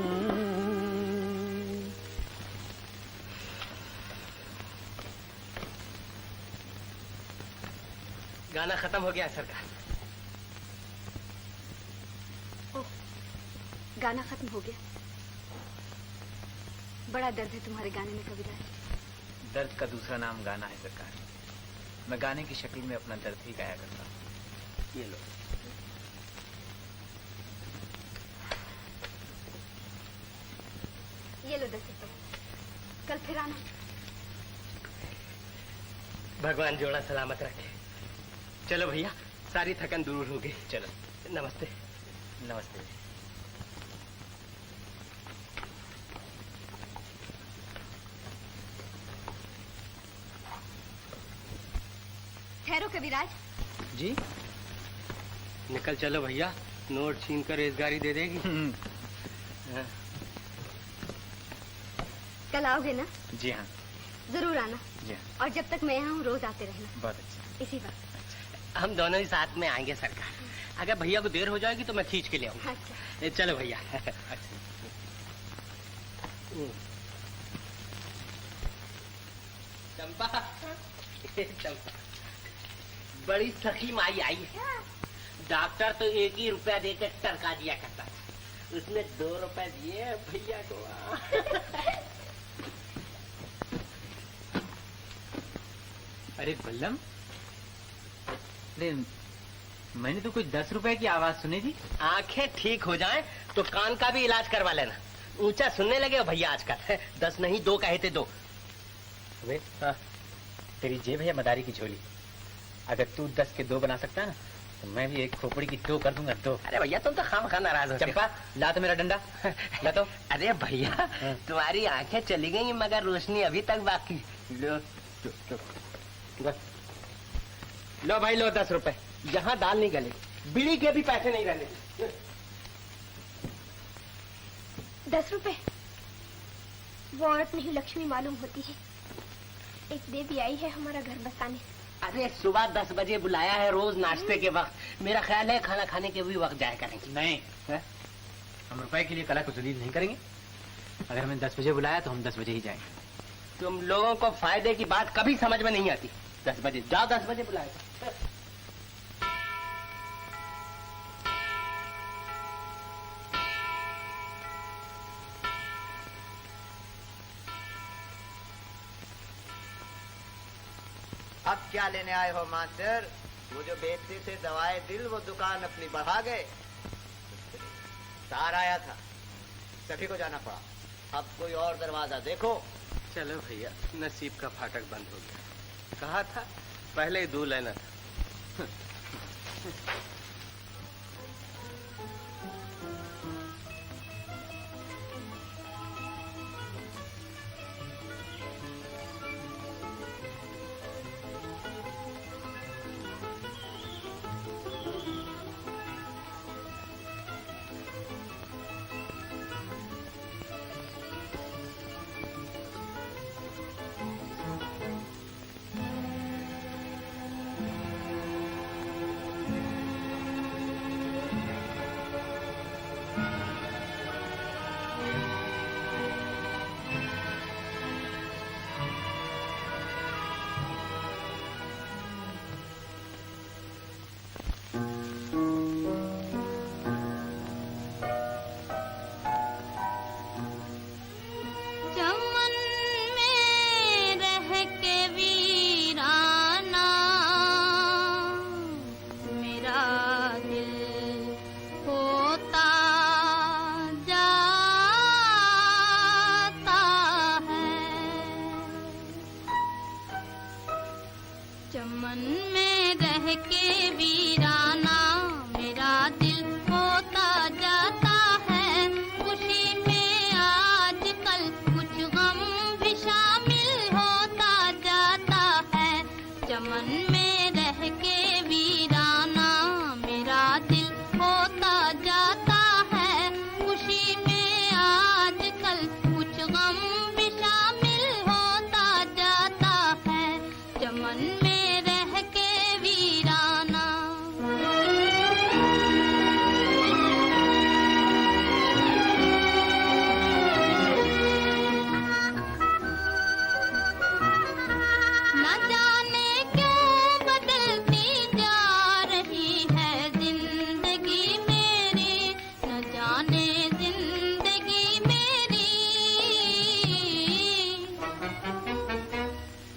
गाना खत्म हो गया सरकार। ओह, गाना खत्म हो गया। बड़ा दर्द है तुम्हारे गाने में कविराज। दर्द का दूसरा नाम गाना है सरकार। मैं गाने की शक्ल में अपना दर्द ही गाया करता हूँ। ये लो। ये लो 10 रुपए, कल फिर आना। भगवान जोड़ा सलामत रखे। चलो भैया, सारी थकन दूर हो गई। चलो, नमस्ते। नमस्ते। ठहरो कविराज। जी? निकल चलो भैया, नोट छीन कर रेजगारी दे देगी। कल आओगे ना? जी हाँ। जरूर आना। जी हाँ। और जब तक मैं यहाँ हूँ रोज आते रहना। बहुत अच्छा। इसी बात। हम दोनों ही साथ में आएंगे सरकार। अगर भैया को देर हो जाएगी तो मैं खींच के ले आऊंगा। अच्छा। चलो भैया। चंपा, चंपा, बड़ी सखी माई आई है। डॉक्टर तो 1 ही रुपया देकर टरका दिया करता था, उसने 2 रुपए दिए भैया को। अरे बल्लम, मैंने तो कुछ 10 रुपए की आवाज सुनी थी। आंखें ठीक हो जाएं तो कान का भी इलाज करवा लेना। ऊंचा सुनने लगे हो भैया आजकल। 10 नहीं 2 कहे थे 2। अबे तेरी जेब है मदारी की झोली, अगर तू 10 के 2 बना सकता ना तो मैं भी एक खोपड़ी की 2 कर दूंगा 2। अरे भैया तुम तो खामखा नाराज हो। चंपा ला तो मेरा डंडा ला तो। अरे भैया तुम्हारी आंखें चली गई मगर रोशनी अभी तक बाकी। लो लो भाई लो 10 रुपए। यहाँ दाल नहीं गले, बीड़ी के भी पैसे नहीं रहने। 10 रुपए? वो औरत नहीं लक्ष्मी मालूम होती है। एक देवी आई है हमारा घर बसाने। अरे सुबह 10 बजे बुलाया है रोज नाश्ते के वक्त। मेरा ख्याल है खाना खाने के भी वक्त जाया करेंगे। नहीं हम रुपए के लिए कला को जलील नहीं करेंगे। अगर हमें 10 बजे बुलाया तो हम 10 बजे ही जाएंगे। तुम लोगों को फायदे की बात कभी समझ में नहीं आती। 10 बजे जाओ, 10 बजे बुलाया। अब क्या लेने आए हो मास्टर? वो जो बेचते थे दवाएं दिल, वो दुकान अपनी बढ़ा गए। तार आया था, सभी को जाना पड़ा। अब कोई और दरवाजा देखो। चलो भैया, नसीब का फाटक बंद हो गया। कहा था पहले ही 2 लेना था।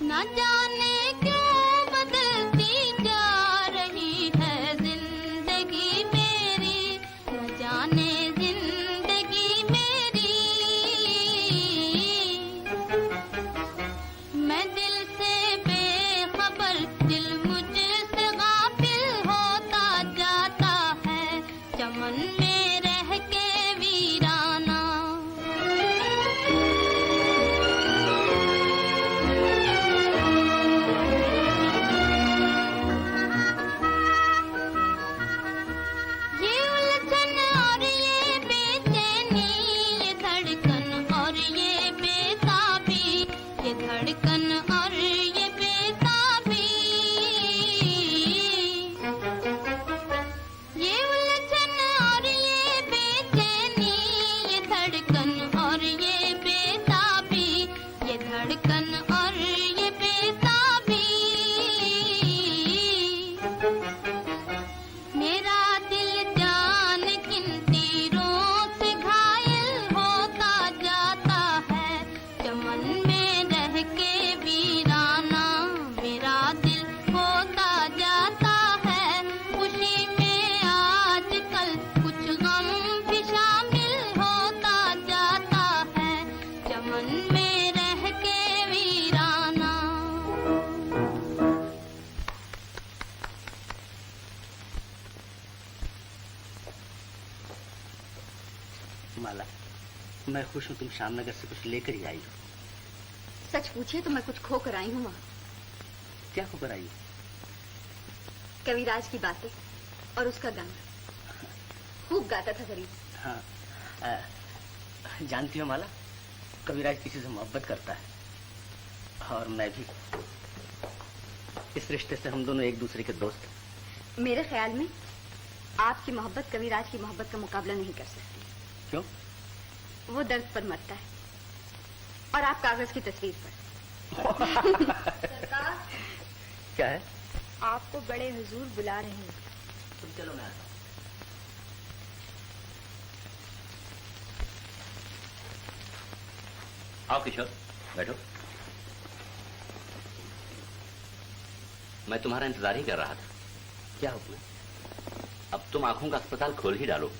न जाने क्यों माला, मैं खुश हूँ तुम श्यामनगर से कुछ लेकर ही आई हो। सच पूछिए तो मैं कुछ खो कर आई हूँ वहाँ। क्या खो कर आई हो? कविराज की बातें और उसका गाना। खूब गाता था गरीब। हाँ, जानती हो माला, कविराज किसी से मोहब्बत करता है और मैं भी। इस रिश्ते से हम दोनों एक दूसरे के दोस्त हैं। मेरे ख्याल में आपकी मोहब्बत कविराज की मोहब्बत का मुकाबला नहीं कर सकती। क्यों? वो दर्द पर मरता है और आप कागज की तस्वीर पर। सरकार, क्या है? आपको बड़े हुजूर बुला रहे हैं। तुम चलो, मैं आता हूँ। आओ किशोर, बैठो। मैं तुम्हारा इंतजार ही कर रहा था। क्या हुक्म है? अब तुम आंखों का अस्पताल खोल ही डालो।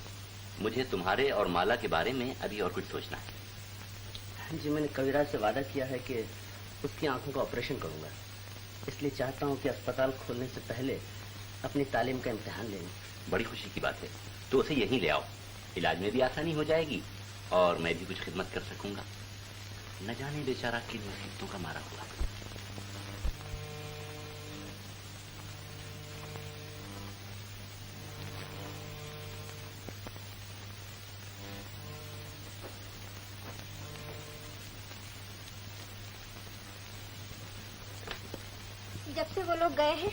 मुझे तुम्हारे और माला के बारे में अभी और कुछ सोचना है। जी, मैंने कविराज से वादा किया है कि उसकी आंखों का ऑपरेशन करूंगा, इसलिए चाहता हूं कि अस्पताल खोलने से पहले अपनी तालीम का इम्तिहान ले लूं। बड़ी खुशी की बात है, तो उसे यहीं ले आओ। इलाज में भी आसानी हो जाएगी और मैं भी कुछ खिदमत कर सकूंगा। न जाने बेचारा किन मुसीबतों का मारा हुआ। जब से वो लोग गए हैं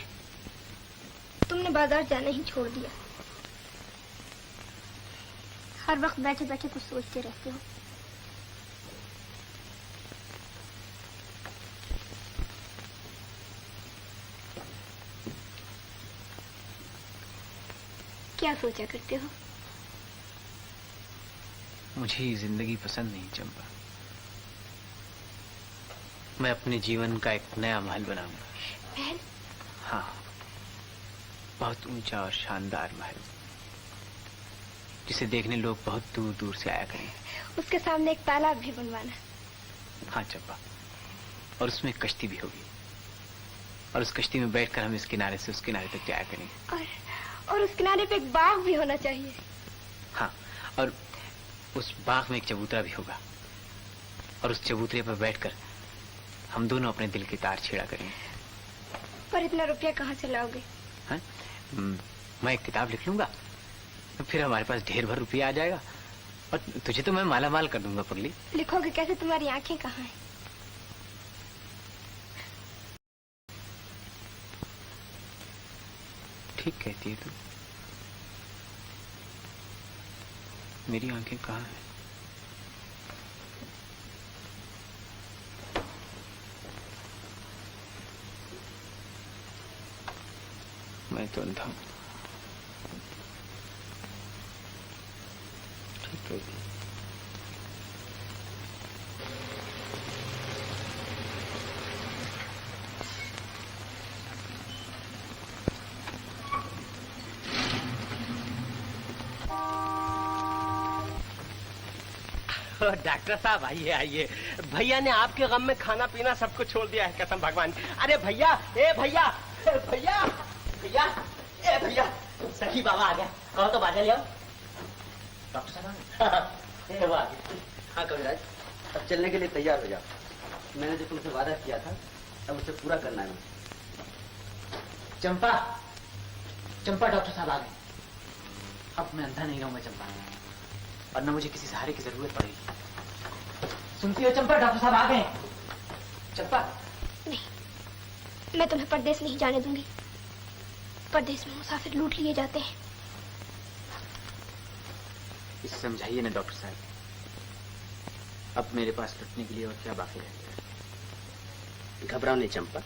तुमने बाजार जाना ही छोड़ दिया। हर वक्त बैठे बैठे कुछ सोचते रहते हो। क्या सोचा करते हो? मुझे ये जिंदगी पसंद नहीं चंपा। मैं अपने जीवन का एक नया महल बनाऊंगा। महल? हाँ, बहुत ऊंचा और शानदार महल, जिसे देखने लोग बहुत दूर दूर से आया करेंगे। उसके सामने एक तालाब भी बनवाना। हाँ चंपा, और उसमें कश्ती भी होगी, और उस कश्ती में बैठकर हम इस किनारे से उस किनारे तक जाया करेंगे। और उस किनारे पे एक बाग भी होना चाहिए। हाँ, और उस बाग में एक चबूतरा भी होगा, और उस चबूतरे पर बैठकर हम दोनों अपने दिल के तार छेड़ा करेंगे। पर इतना रुपया कहाँ से लाओगे? हाँ? मैं एक किताब लिख लूंगा, फिर हमारे पास ढेर भर रुपया आ जाएगा, और तुझे तो मैं माला माल कर दूंगा पगली। लिखोगे कैसे? तुम्हारी आंखें कहाँ हैं? ठीक कहती है तू। मेरी आंखें कहाँ हैं? मैं तो अंधा हूं। ठीक है। डॉक्टर साहब आइए आइए। भैया ने आपके गम में खाना पीना सब कुछ छोड़ दिया है, कसम भगवान। अरे भैया, ए भैया, भैया भैया, ए भैया, सखी बाबा आ गया। कहो तो बाजा ले आओ। डॉक्टर साहब वो आ गया। हाँ कविराज, अब चलने के लिए तैयार हो जाओ। मैंने जो तुमसे वादा किया था अब उसे पूरा करना है। चंपा, चंपा, डॉक्टर साहब आ गए। अब मैं अंधा नहीं रहूंगा चंपा, और न मुझे किसी सहारे की जरूरत पड़ेगी। सुनती हो चंपा, डॉक्टर साहब आ गए। चंपा, नहीं, मैं तुम्हें परदेश नहीं जाने दूंगी। परदेश में मुसाफिर लूट लिए जाते हैं। इसे समझाइए ना डॉक्टर साहब। अब मेरे पास लुटने के लिए और क्या बाकी रह गया? घबराओ नहीं चंपा,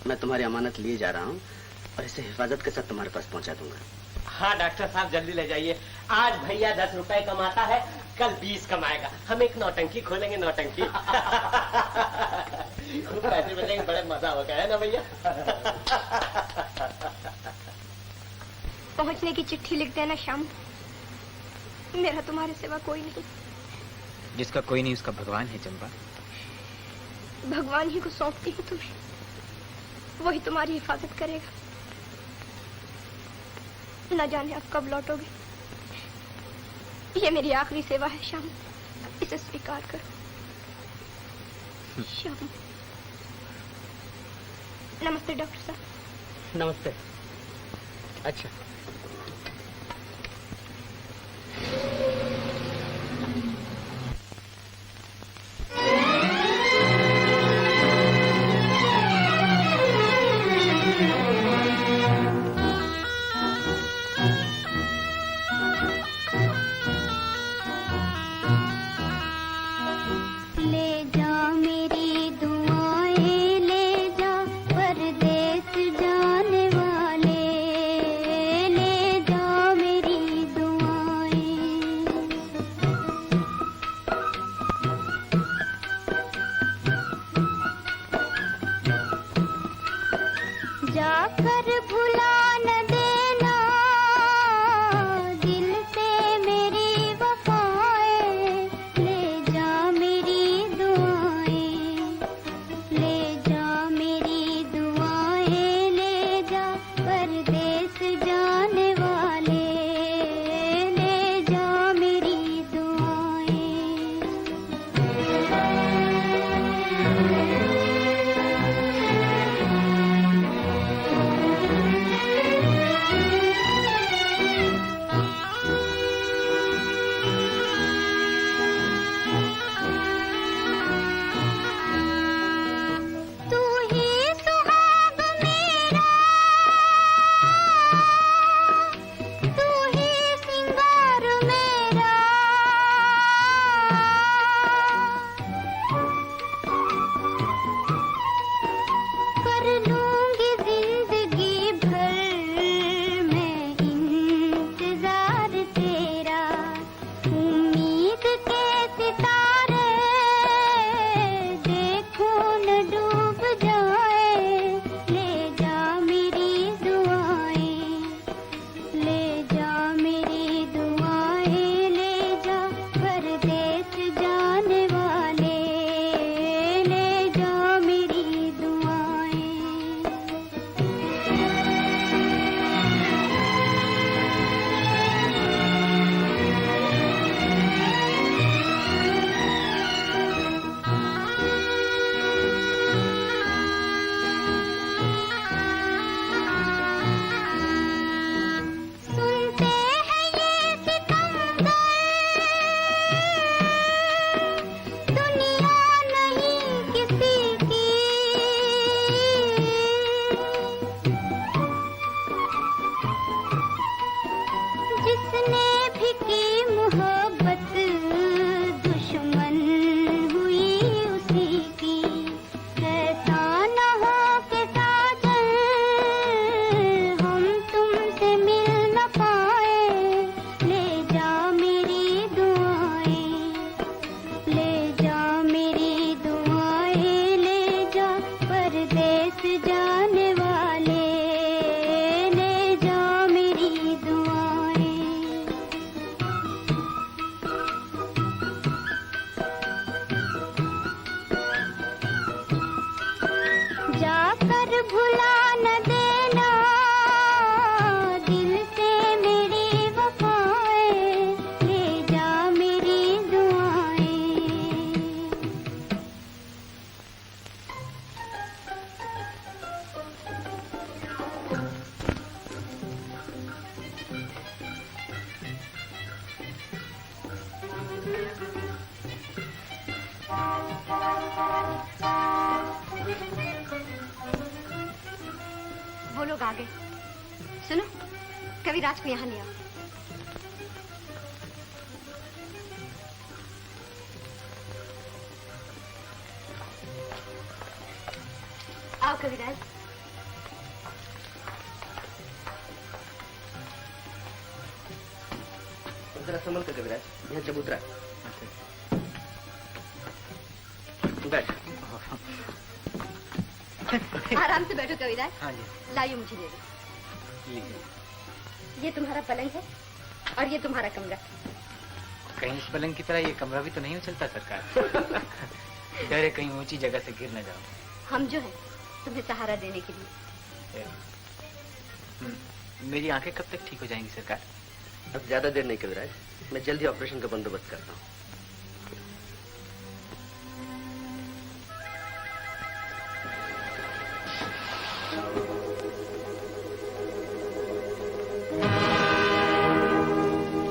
मैं तुम्हारी अमानत लिए जा रहा हूँ और इसे हिफाजत के साथ तुम्हारे पास पहुंचा दूंगा। हाँ डॉक्टर साहब, जल्दी ले जाइए। आज भैया 10 रुपए कमाता है, कल 20 कमाएगा। हम एक नौटंकी खोलेंगे, नौटंकी। पैसे मिलेंगे, बड़े मजा होगा, है ना भैया? पहुंचने की चिट्ठी लिख देना शाम। मेरा तुम्हारे सिवा कोई नहीं। जिसका कोई नहीं उसका भगवान है चंपा। भगवान ही को सौंपती हूँ तुम्हें, वही तुम्हारी हिफाजत करेगा। न जाने अब कब लौटोगे। ये मेरी आखिरी सेवा है श्याम, इसे स्वीकार करो। श्याम। नमस्ते डॉक्टर साहब। नमस्ते। अच्छा, वो लोग आ गए। सुनो, कविराज को यहाँ ले आओ। आओ कविराज। जरा संभल कर कविराज, यहाँ चबूतरा है। बैठ। आराम से बैठो कविराज। हाँ जी। लाइए मुझे दे दो। ये तुम्हारा पलंग है और ये तुम्हारा कमरा। कहीं इस पलंग की तरह ये कमरा भी तो नहीं उछलता सरकार। डर है कहीं ऊंची जगह से गिर न जाओ। हम जो हैं तुम्हें सहारा देने के लिए। मेरी आंखें कब तक ठीक हो जाएंगी सरकार? अब ज्यादा देर नहीं कविराज, मैं जल्दी ऑपरेशन का बंदोबस्त करता हूँ।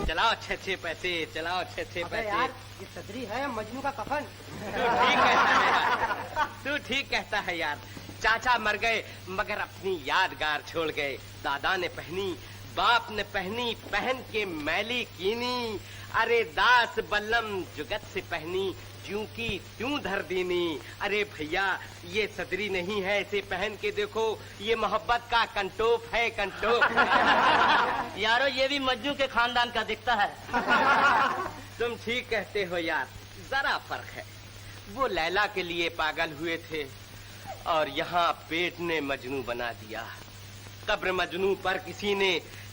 चलाओ अच्छे पैसे, चलाओ अच्छे पैसे। यार ये सदरी है मजनू का कफन। तू ठीक कहता है यार। चाचा मर गए मगर अपनी यादगार छोड़ गए। दादा ने पहनी, बाप ने पहनी, पहन के मैली कीनी। अरे दास बल्लम जुगत से पहनी, ज्यों की त्यों धर दीनी। अरे भैया ये सदरी नहीं है, इसे पहन के देखो, ये मोहब्बत का कंटोप है, कंटोप। यारो ये भी मजनू के खानदान का दिखता है। तुम ठीक कहते हो यार, जरा फर्क है। वो लैला के लिए पागल हुए थे और यहाँ पेट ने मजनू बना दिया। कब्र मजनू पर किसी ने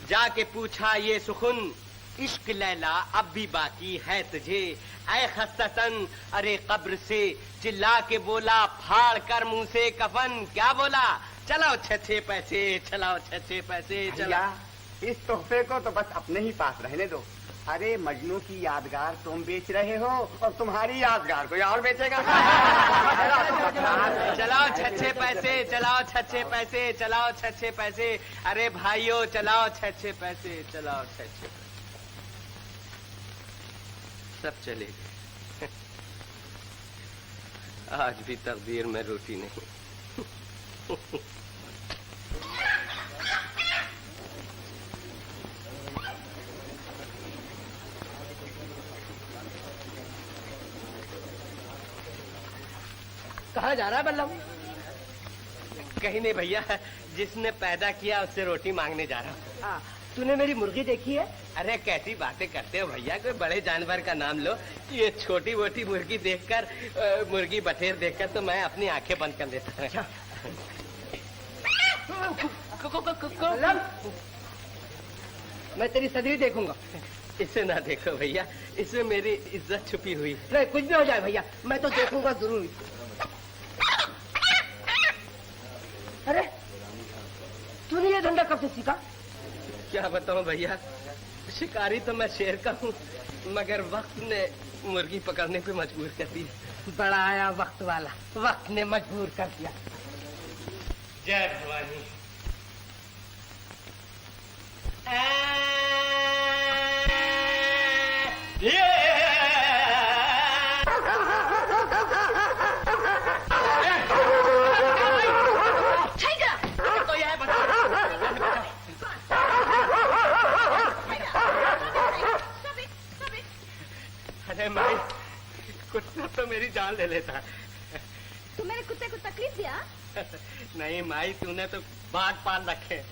जाके पूछा ये सुखुन, इश्क लैला अब भी बाकी है तुझे ऐ खस्ततन। अरे कब्र से चिल्ला के बोला, फाड़ कर मुंह से कफन। क्या बोला? चलाओ छे पैसे, चलाओ छे पैसे, चला। इस तोहफे को तो बस अपने ही पास रहने दो। अरे मजनू की यादगार तुम बेच रहे हो और तुम्हारी यादगार कोई और बेचेगा। चलाओ छे पैसे, चलाओ छे पैसे, चलाओ छे पैसे। अरे भाइयों चलाओ छे पैसे, चलाओ छे। सब चले गए। आज भी तकदीर में रोटी नहीं। कहाँ जा रहा है बल्लम? कहीं नहीं भैया, जिसने पैदा किया उससे रोटी मांगने जा रहा हूँ। तूने मेरी मुर्गी देखी है? अरे कैसी बातें करते हो भैया, कोई बड़े जानवर का नाम लो। ये छोटी मोटी मुर्गी देखकर, मुर्गी बटेर देखकर तो मैं अपनी आंखें बंद कर देता हूँ। मैं तेरी सदरी देखूंगा। इसे ना देखो भैया, इसमें मेरी इज्जत छुपी हुई। नहीं कुछ भी हो जाए भैया, मैं तो देखूंगा जरूर। अरे तूने ये धंधा कब से सीखा? क्या बताऊं भैया, शिकारी तो मैं शेर का हूँ मगर वक्त ने मुर्गी पकड़ने पे मजबूर कर दिया। बड़ा आया वक्त वाला, वक्त ने मजबूर कर दिया। जय भवानी। अरे माई, कुत्ता तो मेरी जान ले लेता। तू मेरे कुत्ते को तकलीफ दिया? नहीं माई, तूने तो बाघ पाल रखे।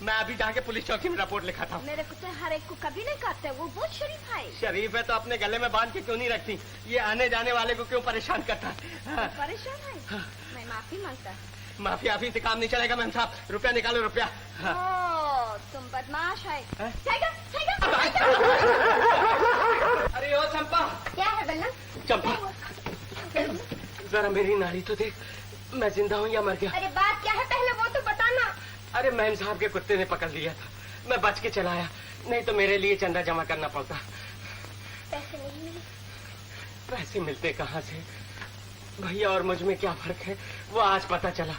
मैं अभी जाके पुलिस चौकी में रिपोर्ट लिखाता हूँ। मेरे कुत्ते हर एक को कभी नहीं काटते, वो बहुत शरीफ है। शरीफ है तो अपने गले में बांध के क्यों नहीं रखती? ये आने जाने वाले को क्यों परेशान करता है? परेशान है? मैं माफी मांगता। माफी आफी से काम नहीं चलेगा मैम साहब, रुपया निकालो रुपया। ओ, तुम बदमाश है। अरे ओ चंपा। क्या है बल्लम? चंपा जरा मेरी नाड़ी तो देख, मैं जिंदा हूँ या मर गया? अरे बात क्या है पहले वो तो बताना। अरे मैम साहब के कुत्ते ने पकड़ लिया था, मैं बच के चला आया, नहीं तो मेरे लिए चंदा जमा करना पड़ता। पैसे नहीं मिले? पैसे मिलते कहाँ से? भैया और मुझ में क्या फर्क है वो आज पता चला।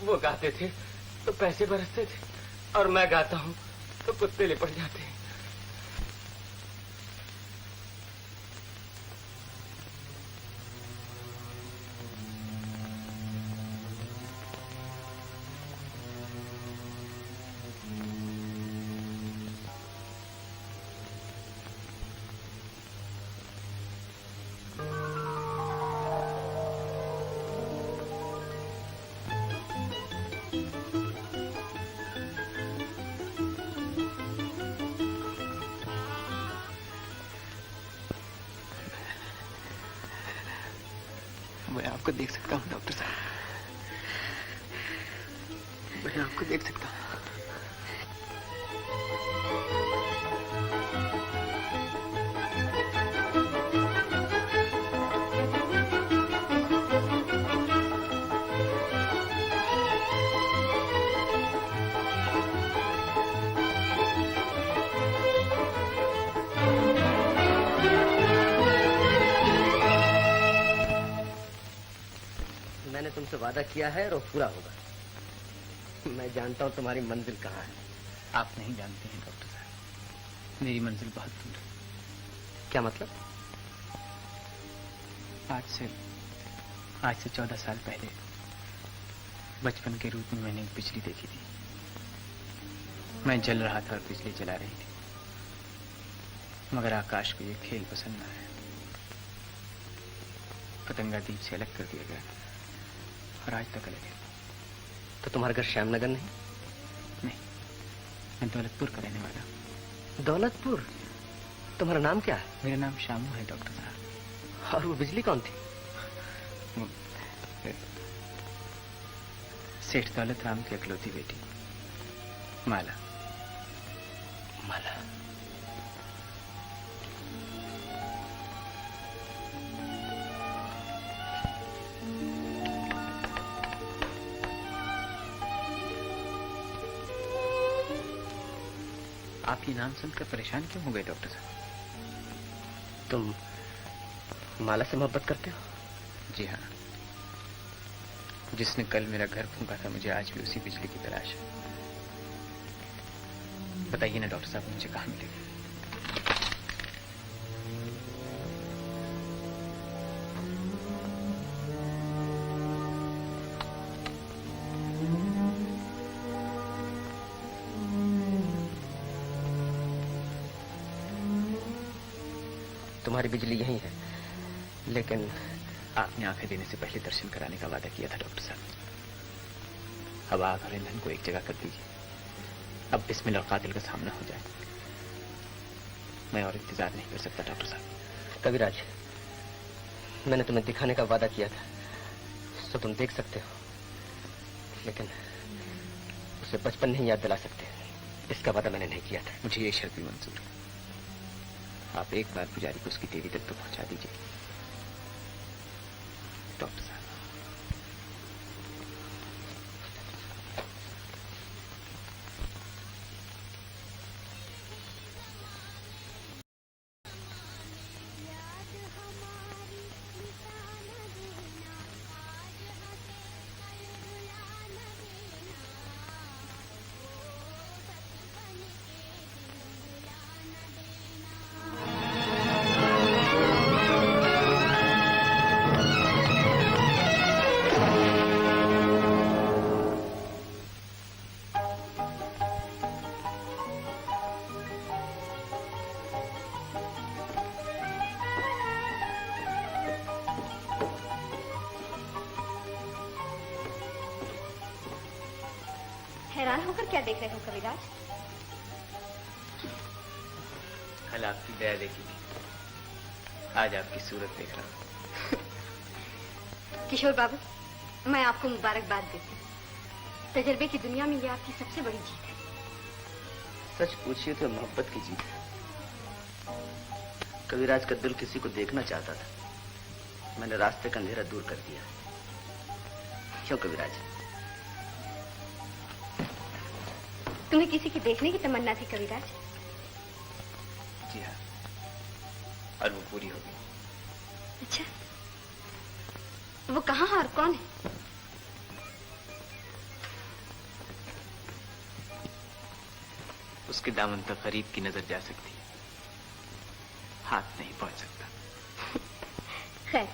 वो गाते थे तो पैसे बरसते थे और मैं गाता हूँ तो कुत्ते लिपट जाते हैं। मैं आपको देख सकता हूँ डॉक्टर साहब, मैं आपको देख सकता हूँ। वादा किया है और वो पूरा होगा। मैं जानता हूँ तुम्हारी मंजिल कहाँ है। आप नहीं जानते हैं डॉक्टर साहब, मेरी मंजिल बहुत दूर है। क्या मतलब? आज से 14 साल पहले बचपन के रूप में मैंने एक बिजली देखी थी। मैं जल रहा था और बिजली जला रही थी, मगर आकाश को ये खेल पसंद न आया। पतंगा दीप से अलग कर दिया गया और आज तक अलग है। तो तुम्हारा घर श्यामनगर नहीं? नहीं, मैं दौलतपुर का रहने वाला हूँ। दौलतपुर? तुम्हारा नाम क्या है? मेरा नाम शामू है डॉक्टर साहब। और वो बिजली कौन थी? सेठ दौलत राम की इकलौती बेटी माला। माला? आप ये नाम सुनकर परेशान क्यों हो गए डॉक्टर साहब? तुम माला से मोहब्बत करते हो? जी हाँ। जिसने कल मेरा घर फूंका था, मुझे आज भी उसी बिजली की तलाश है। बताइए ना डॉक्टर साहब, मुझे कहाँ मिलेगी? तुम्हारी बिजली यही है, लेकिन आपने आंखें देने से पहले दर्शन कराने का वादा किया था डॉक्टर साहब। अब आग और ईंधन को एक जगह कर दीजिए। अब बिस्मिल और कातिल का सामना हो जाए। मैं और इंतजार नहीं कर सकता डॉक्टर साहब। कविराज, मैंने तुम्हें दिखाने का वादा किया था, तो तुम देख सकते हो, लेकिन उसे बचपन नहीं याद दिला सकते। इसका वादा मैंने नहीं किया था। मुझे ये शर्त भी मंजूर है। आप एक बार पुजारी को उसकी देवी तक तो पहुंचा दीजिए डॉक्टर साहब। हैरान होकर क्या देख रहे हो कविराज? कल आपकी दया देखी थी, आज आपकी सूरत देख रहा हूँ। किशोर बाबू, मैं आपको मुबारकबाद देती हूँ। तजर्बे की दुनिया में ये आपकी सबसे बड़ी जीत है। सच पूछिए तो मोहब्बत की जीत है। कविराज का दिल किसी को देखना चाहता था, मैंने रास्ते का अंधेरा दूर कर दिया। क्यों कविराज? तुम्हें किसी की देखने की तमन्ना थी कविराज? जी हाँ, और वो पूरी हो गई। अच्छा, वो कहाँ है और कौन है? उसके दामन तक करीब की नजर जा सकती है, हाथ नहीं पहुंच सकता। खैर,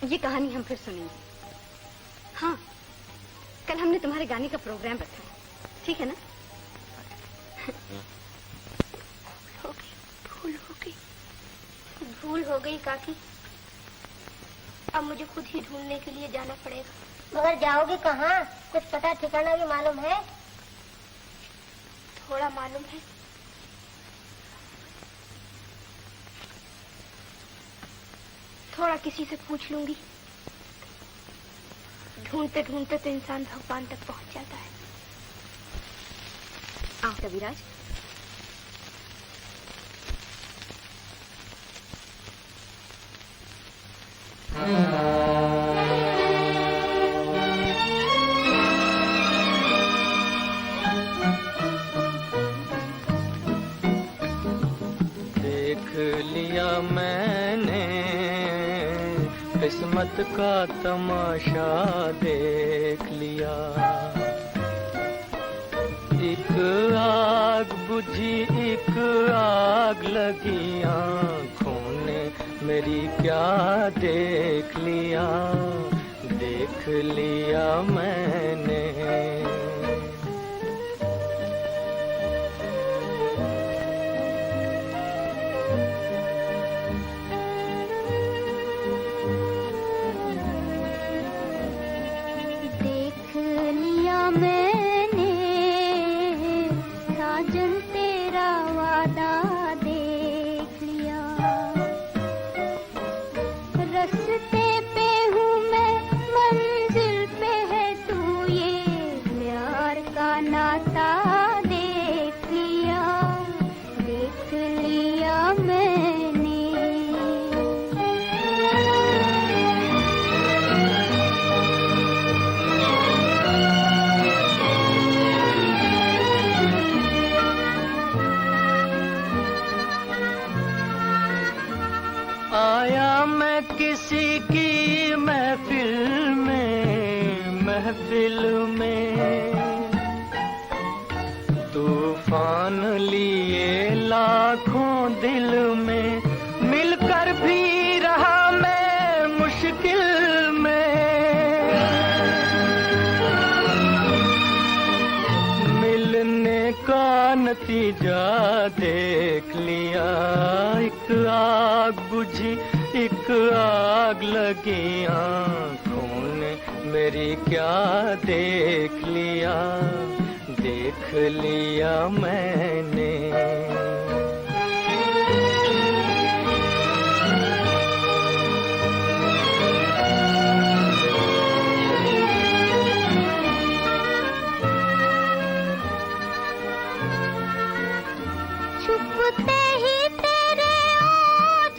ये कहानी हम फिर सुनेंगे। हाँ, कल हमने तुम्हारे गाने का प्रोग्राम रखा है, ठीक है ना? भूल हो गई काकी। अब मुझे खुद ही ढूंढने के लिए जाना पड़ेगा। मगर जाओगे कहाँ? कुछ पता ठिकाना भी मालूम है? थोड़ा मालूम है। थोड़ा किसी से पूछ लूंगी। ढूंढते ढूंढते तो इंसान भगवान तक पहुंच जाता है। आओ कविराज। देख लिया मैंने किस्मत का तमाशा देख लिया। एक आग बुझी एक आग लगी आँखों ने मेरी क्या देख लिया, देख लिया मैंने। देख लिया मैंने साजन तेरा वादा देख लिया। रस्ते पे हूँ मैं मंजिल पे है तू, ये प्यार का नाता देख लिया, देख लिया मैंने। आया मैं किसी की महफिल में तूफान लिए लाखों दिल में, मिलकर भी रहा मैं मुश्किल में। मिलने का नतीजा देख लिया, एक आग बुझी एक आग लगी आँखों ने मेरी क्या देख लिया, देख लिया मैंने। छुपते ही तेरे ओ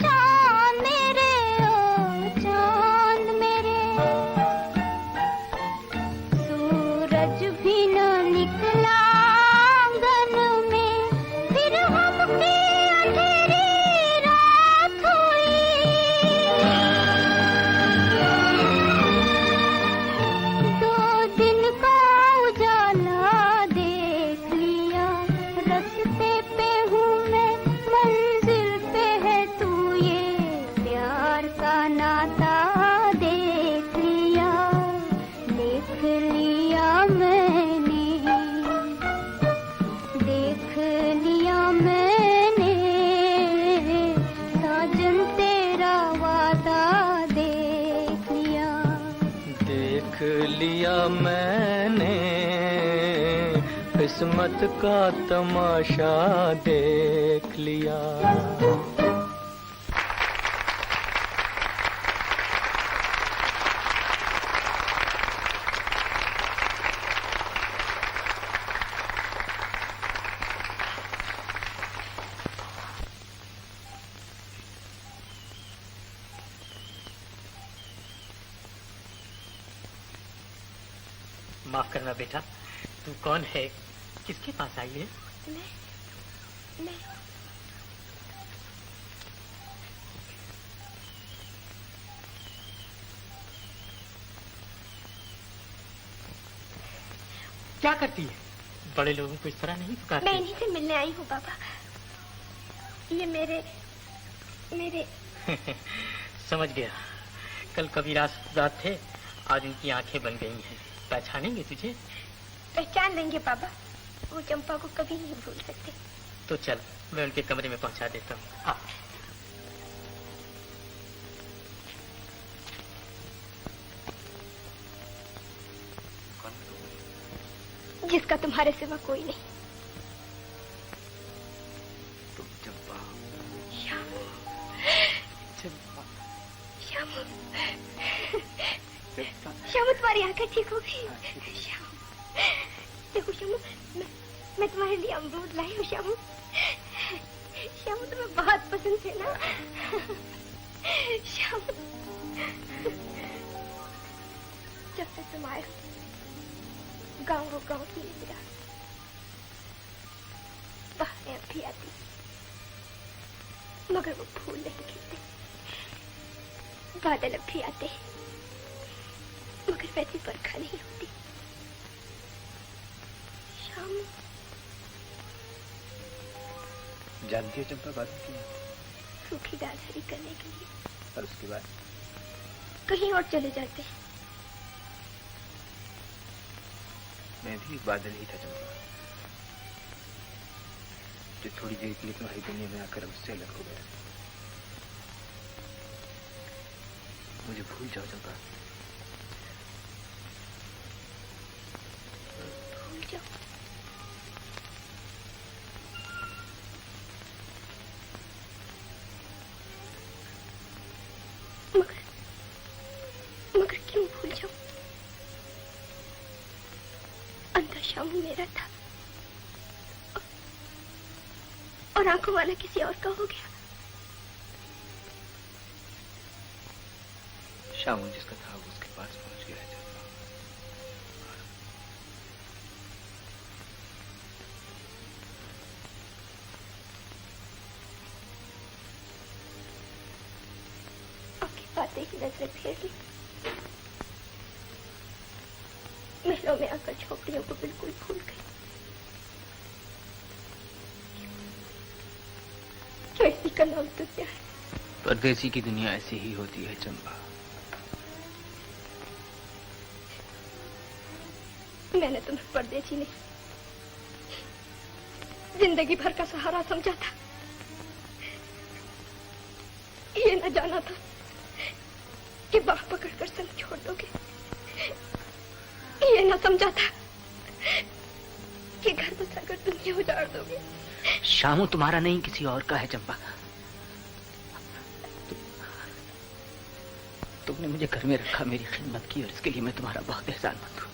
चांद मेरे, ओ चांद मेरे, सूरज भी न निकला आंगन में, फिर हमकी अंधेरी रात हुई। दो दिन का उजाला देख लिया, रस्ते पे हूँ मैं मंजिल पे है तू, ये प्यार का नाता देख लिया, देख लिया मैंने, देख लिया मैंने, साजन तेरा वादा देख लिया। देख लिया मैंने किस्मत का तमाशा देख लिया। माफ करना बेटा, तू कौन है, किसके पास आई है? मैं क्या करती है? बड़े लोगों को इस तरह नहीं पुकारती। मैं इन्हीं से मिलने आई हूँ बाबा। ये मेरे समझ गया। कल कबीर रात थे, आज उनकी आंखें बन गई हैं। पहचानेंगे तुझे? पहचान लेंगे बाबा, वो चंपा को कभी नहीं भूल सकते। तो चल, मैं उनके कमरे में पहुंचा देता हूँ। आ। जिसका तुम्हारे सिवा कोई नहीं। तुम चंपा। श्यामू, श्यामू, श्यामू तुम्हारी आंखें ठीक हो गई। श्यामू, देखो श्यामू, मैं तुम्हारे लिए अमरूद लाई हूँ। श्यामू, श्यामू तुम्हें बहुत पसंद है ना? श्यामू, जब से तुम आए गाँव वो गाँव की इंदिरा बाहर अब भी आती, मगर वो फूल नहीं खिलते, बादल अब भी आते हैं, मगर वैसी बरखा नहीं होती। शाम जानती है चंपा बादल क्यों? सूखी डाल हरी करने के लिए। और उसके बाद कहीं और चले जाते हैं। मैं भी एक बादल ही था चंपा, जो थोड़ी देर के लिए तुम्हारी दुनिया में आकर मुझसे अलग हो गया। मुझे भूल जाओ चंपा। भूल जाओ। मगर क्यों भूल जाऊं? अंधा शामू मेरा था और आंखों वाला किसी और का हो गया। शामू जिसका था वो उसके पास पहुंच गया है चंपा। आपकी बातें ही नजरें फेर ली। महलों में आकर झोपड़ियों को बिल्कुल भूल गई। क्यों इसी का नाम दुनिया है? परदेसी की दुनिया ऐसी ही होती है चंपा। मैंने तुम्हें परदेसी नहीं, जिंदगी भर का सहारा समझा था। ये न जाना था कि बाह पकड़कर संग छोड़ दोगे। ये न समझा था कि घर बसाकर दुनिया उजाड़ दोगे। शामू तुम्हारा नहीं किसी और का है चंपा। तुमने मुझे घर में रखा, मेरी खिदमत की और इसके लिए मैं तुम्हारा बहुत एहसानमंद हूँ।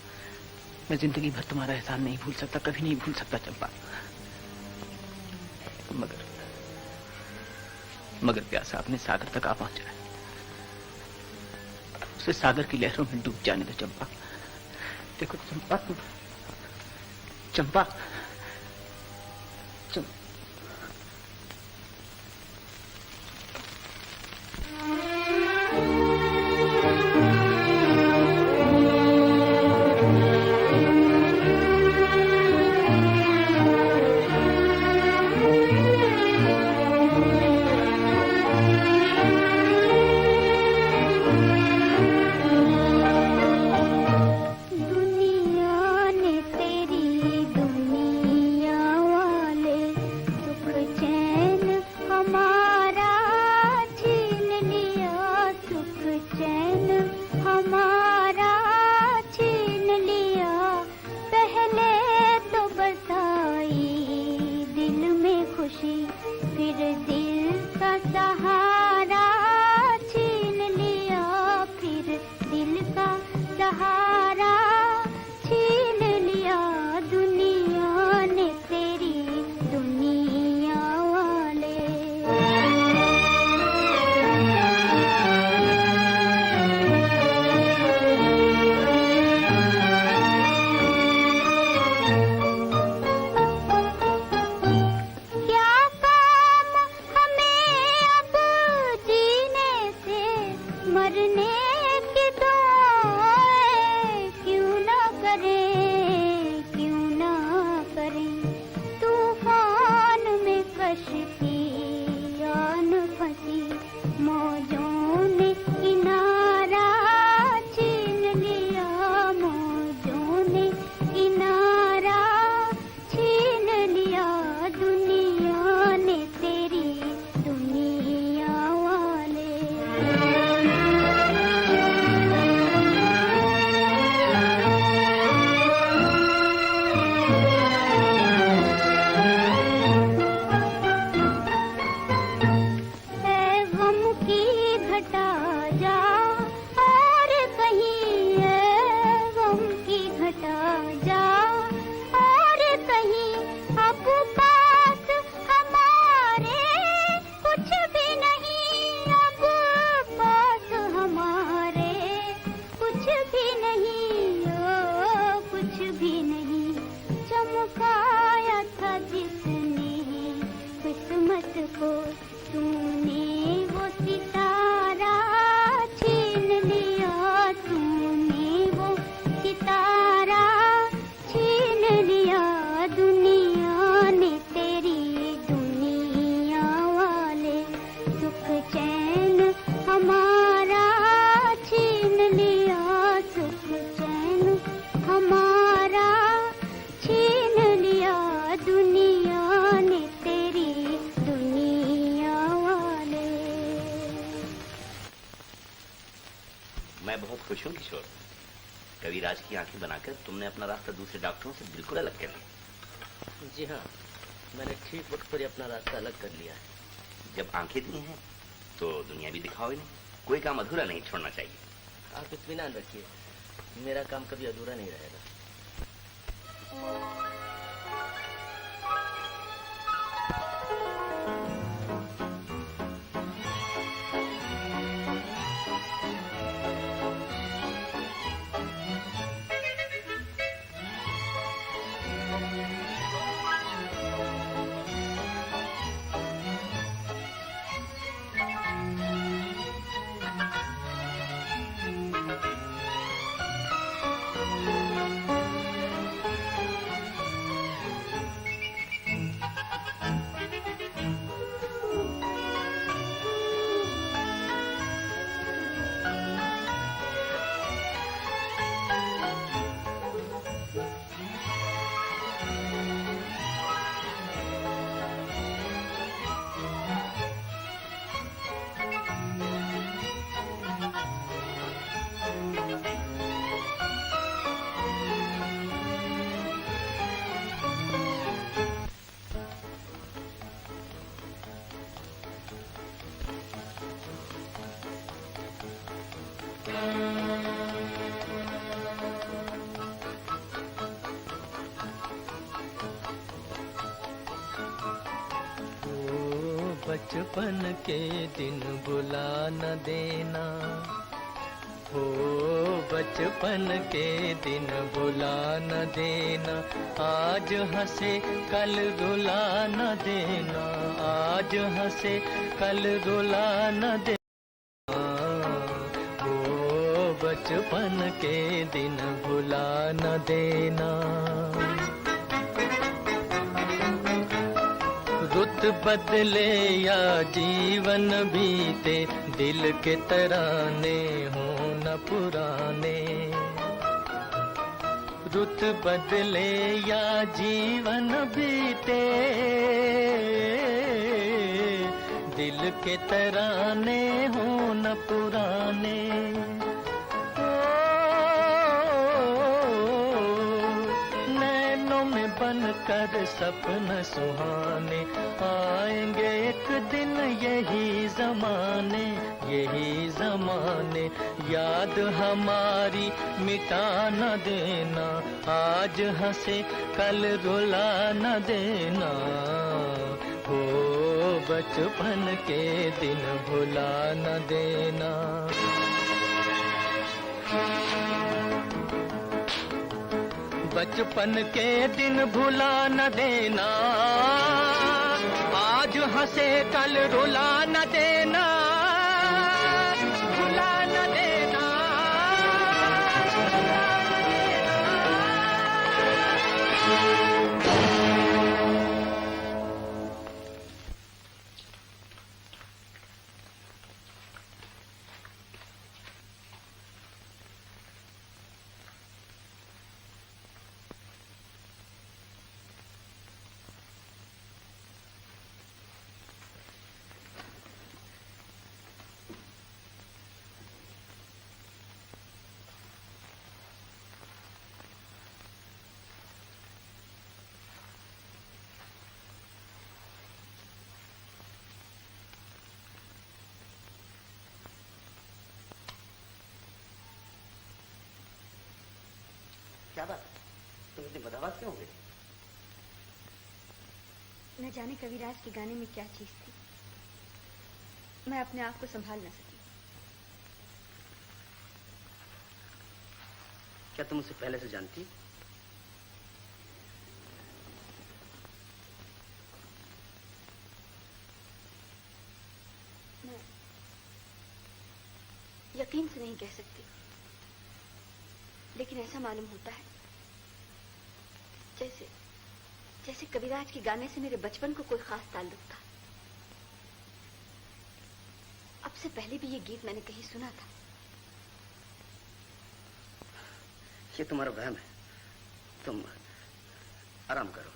मैं जिंदगी भर तुम्हारा एहसान नहीं भूल सकता, कभी नहीं भूल सकता चंपा। मगर प्यासा अपने सागर तक आ पहुंचा है। उसे सागर की लहरों में डूब जाने दो चंपा। देखो चंपा, चंपा, चंपा। को तूने वो सितारा कविराज की आंखें बनाकर तुमने अपना रास्ता दूसरे डॉक्टरों से बिल्कुल अलग कर लिया। जी हाँ, मैंने ठीक वक्त पर ही अपना रास्ता अलग कर लिया है। जब आंखें दी हैं तो दुनिया भी दिखाओ ही नहीं, कोई काम अधूरा नहीं छोड़ना चाहिए। आप इत्मीनान रखिए, मेरा काम कभी अधूरा नहीं रहेगा। बचपन के दिन भुला न देना, हो बचपन के दिन भुला न देना, आज हंसे कल रुला न देना, आज हंसे कल रुला न देना, हो बचपन के दिन भुला न देना। रुत बदले या जीवन बीते, दिल के तराने हो न पुराने। रुत बदले या जीवन बीते, दिल के तराने हो न पुराने। बनकर सपन सुहाने, आएंगे एक दिन यही ज़माने, यही ज़माने। याद हमारी मिटा न देना, आज हंसे कल रुला न देना, हो बचपन के दिन भुला न देना। बचपन के दिन भुला न देना, आज हंसे कल रुला न देना, भुला न देना। क्या बात, तुम इतनी बदहवास क्यों हो गई? न जाने कविराज के गाने में क्या चीज थी, मैं अपने आप को संभाल न सकी। क्या तुम उसे पहले से जानती? मैं यकीन से नहीं कह सकती, लेकिन ऐसा मालूम होता है जैसे जैसे कविराज के गाने से मेरे बचपन को कोई खास ताल्लुक था। अब से पहले भी ये गीत मैंने कहीं सुना था। ये तुम्हारा वहम है, तुम आराम करो।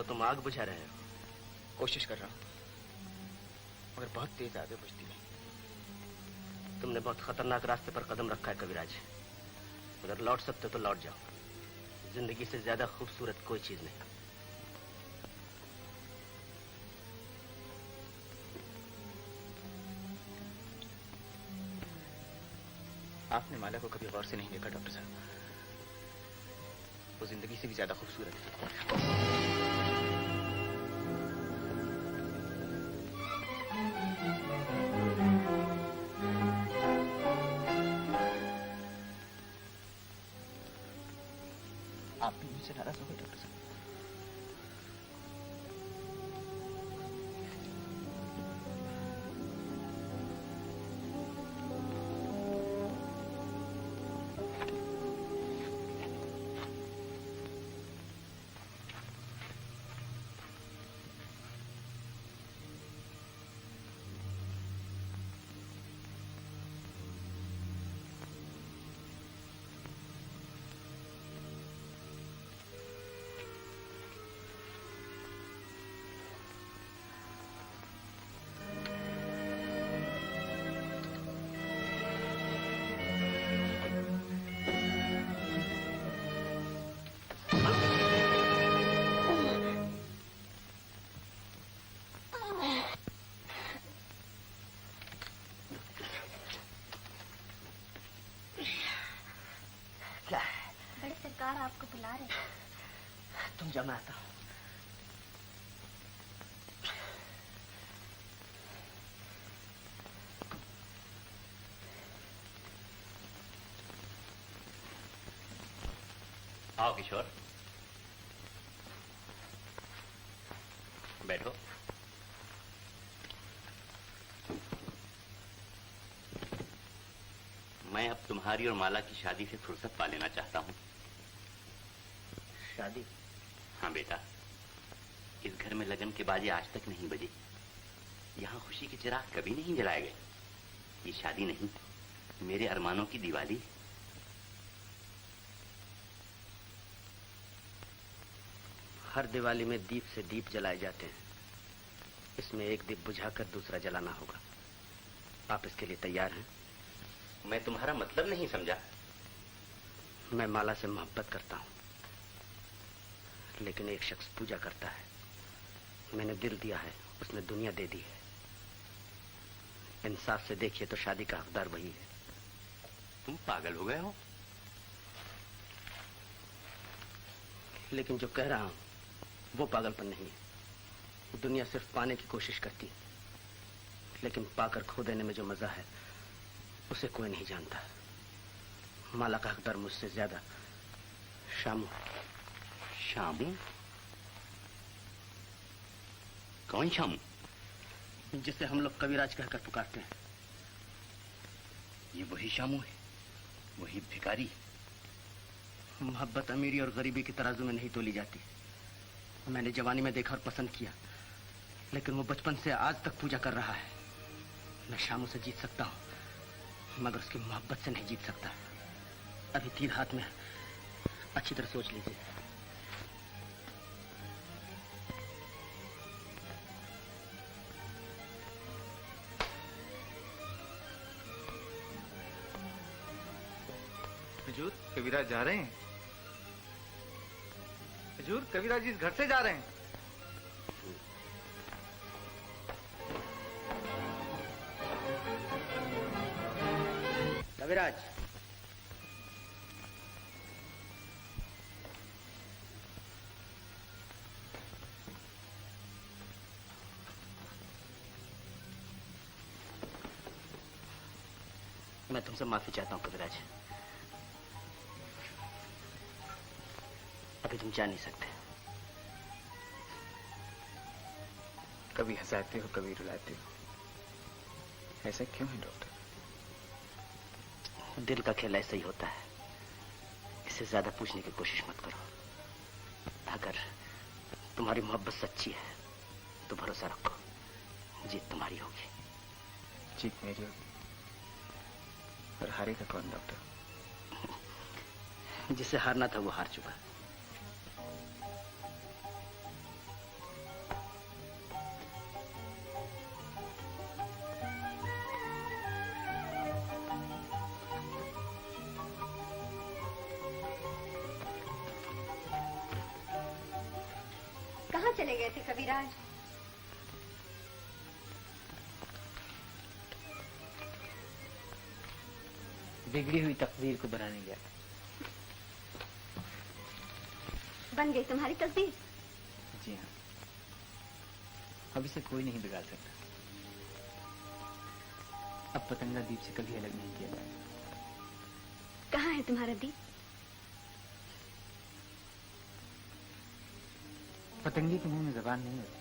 तो तुम आग बुझा रहे हो। कोशिश कर रहा हूँ, मगर बहुत तेज आगे बुझती नहीं। तुमने बहुत खतरनाक रास्ते पर कदम रखा है कविराज। अगर लौट सकते हो तो लौट जाओ। जिंदगी से ज्यादा खूबसूरत कोई चीज नहीं। आपने माला को कभी गौर से नहीं देखा डॉक्टर साहब। वो जिंदगी से भी ज्यादा खूबसूरत है। आप भी मुझसे नाराज हो गए डॉक्टर साहब? बड़े सरकार आपको बुला रहे हैं। तुम जमा आता हो। आओ किशोर, बैठो। मैं अब तुम्हारी और माला की शादी से फुर्सत पा लेना चाहता हूँ। शादी? हाँ बेटा, इस घर में लगन के बाजे आज तक नहीं बजे। यहाँ खुशी के चिराग कभी नहीं जलाए गए। ये शादी नहीं, मेरे अरमानों की दिवाली। हर दिवाली में दीप से दीप जलाए जाते हैं। इसमें एक दीप बुझाकर दूसरा जलाना होगा। आप इसके लिए तैयार हैं? मैं तुम्हारा मतलब नहीं समझा। मैं माला से मोहब्बत करता हूं, लेकिन एक शख्स पूजा करता है। मैंने दिल दिया है, उसने दुनिया दे दी है। इंसाफ से देखिए तो शादी का हकदार वही है। तुम पागल हो गए हो? लेकिन जो कह रहा हूं वो पागलपन नहीं है। दुनिया सिर्फ पाने की कोशिश करती है, लेकिन पाकर खो देने में जो मजा है उसे कोई नहीं जानता। माला का हकदार मुझसे ज्यादा शामू। शामू? कौन शामू? जिसे हम लोग कविराज कहकर पुकारते हैं। ये वही शामू है, वही भिखारी। मोहब्बत अमीरी और गरीबी की तराजू में नहीं तोली जाती। मैंने जवानी में देखा और पसंद किया, लेकिन वो बचपन से आज तक पूजा कर रहा है। मैं शामू से जीत सकता हूँ, मगर उसकी मोहब्बत से नहीं जीत सकता। अभी तीर हाथ में, अच्छी तरह सोच लीजिए। हुजूर, कविराज जा रहे हैं। हुजूर, कविराज इस घर से जा रहे हैं। कविराज, मैं तुमसे माफी चाहता हूं कविराज। अभी तुम जा नहीं सकते। कभी हंसाते हो, कभी रुलाते हो। ऐसा क्यों है डॉक्टर? दिल का खेल ऐसा ही होता है। इससे ज्यादा पूछने की कोशिश मत करो। अगर तुम्हारी मोहब्बत सच्ची है तो भरोसा रखो, जीत तुम्हारी होगी। जीत मेरी होगी, और हारेगा कौन डॉक्टर? जिसे हारना था वो हार चुका। चले गए थे कविराज? बिगड़ी हुई तकदीर को बनाने गया। बन गई तुम्हारी तकदीर? जी हाँ, अब इसे कोई नहीं बिगाड़ सकता। अब पतंगा दीप से कभी अलग नहीं किया जाएगा। कहाँ है तुम्हारा दीप? पतंगे के मुंह में जबान नहीं होती,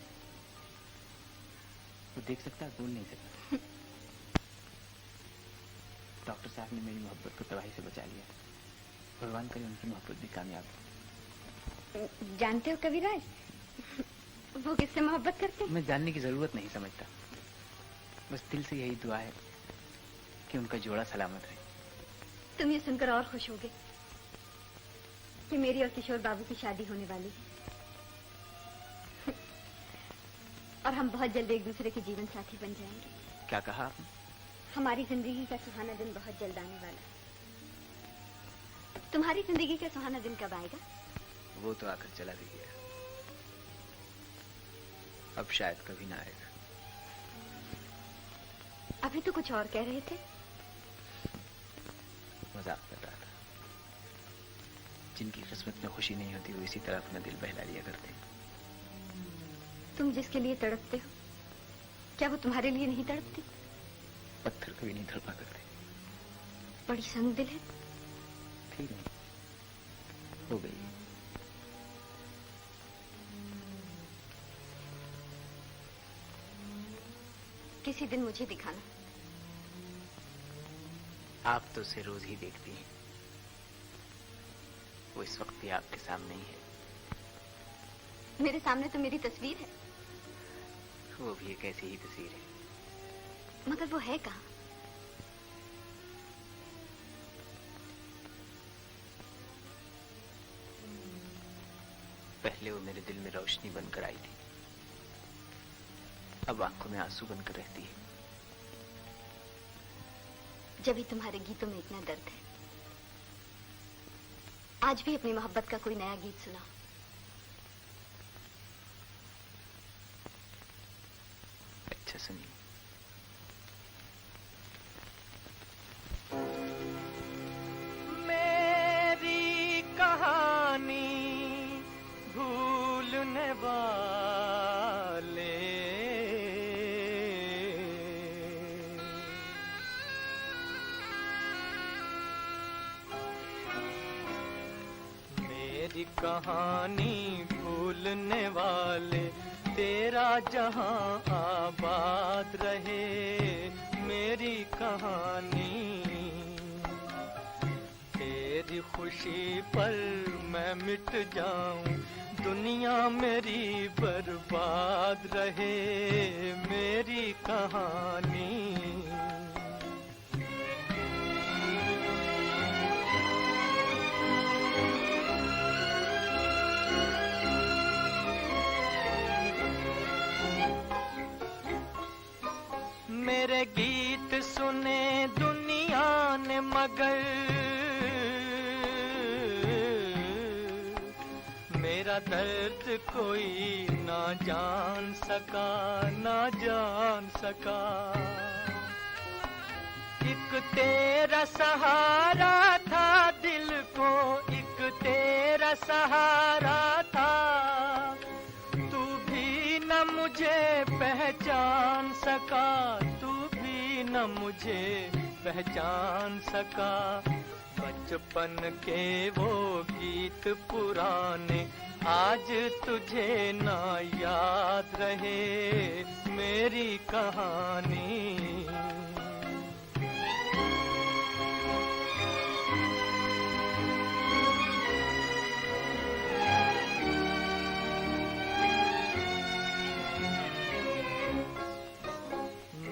वो देख सकता है, बोल नहीं सकता। डॉक्टर साहब ने मेरी मोहब्बत को तबाही से बचा लिया। भगवान करे उनकी मोहब्बत भी कामयाब हो। जानते हो कविराज, वो किससे मोहब्बत करते हैं? मैं जानने की जरूरत नहीं समझता, बस दिल से यही दुआ है कि उनका जोड़ा सलामत रहे। तुम ये सुनकर और खुश होगे कि मेरी और किशोर बाबू की शादी होने वाली है और हम बहुत जल्द एक दूसरे के जीवन साथी बन जाएंगे। क्या कहा आपने? हमारी जिंदगी का सुहाना दिन बहुत जल्द आने वाला है। तुम्हारी जिंदगी का सुहाना दिन कब आएगा? वो तो आकर चला भी गया, अब शायद कभी ना आएगा। अभी तो कुछ और कह रहे थे। मजाक कर रहा था। जिनकी किस्मत में खुशी नहीं होती वो इसी तरह अपना दिल बहला लिया करते। तुम जिसके लिए तड़पते हो, क्या वो तुम्हारे लिए नहीं तड़पती? पत्थर कभी नहीं तड़पा करते। बड़ी संग दिल है। ठीक नहीं, हो गई। किसी दिन मुझे दिखाना। आप तो उसे रोज ही देखती हैं, वो इस वक्त भी आपके सामने ही है। मेरे सामने तो मेरी तस्वीर है। वो भी एक ऐसी ही तस्वीर है। मगर वो है कहाँ? पहले वो मेरे दिल में रोशनी बनकर आई थी, अब आंखों में आंसू बनकर रहती है। जब भी तुम्हारे गीतों में इतना दर्द है, आज भी अपनी मोहब्बत का कोई नया गीत सुना। अच्छा सुनिए। मेरी कहानी भूलने वाले मेरी कहानी भूलने वाले, तेरा जहां आबाद रहे। मेरी कहानी तेरी खुशी पर मैं मिट जाऊं, दुनिया मेरी बर्बाद रहे। मेरी कहानी मेरे गीत सुने दुनिया ने मगर मेरा दर्द कोई ना जान सका, ना जान सका। एक तेरा सहारा था दिल को, एक तेरा सहारा था। तू भी न मुझे पहचान सका, तू भी न मुझे पहचान सका। बचपन के वो गीत पुराने आज तुझे ना याद रहे। मेरी कहानी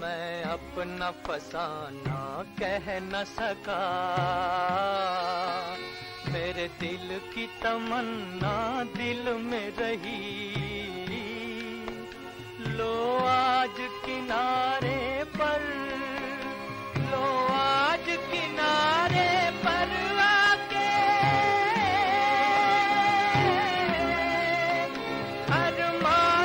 मैं अपना फसाना कह न सका, मेरे दिल की तमन्ना दिल में रही। लो आज किनारे पर, लो आज किनारे पर आके अरमान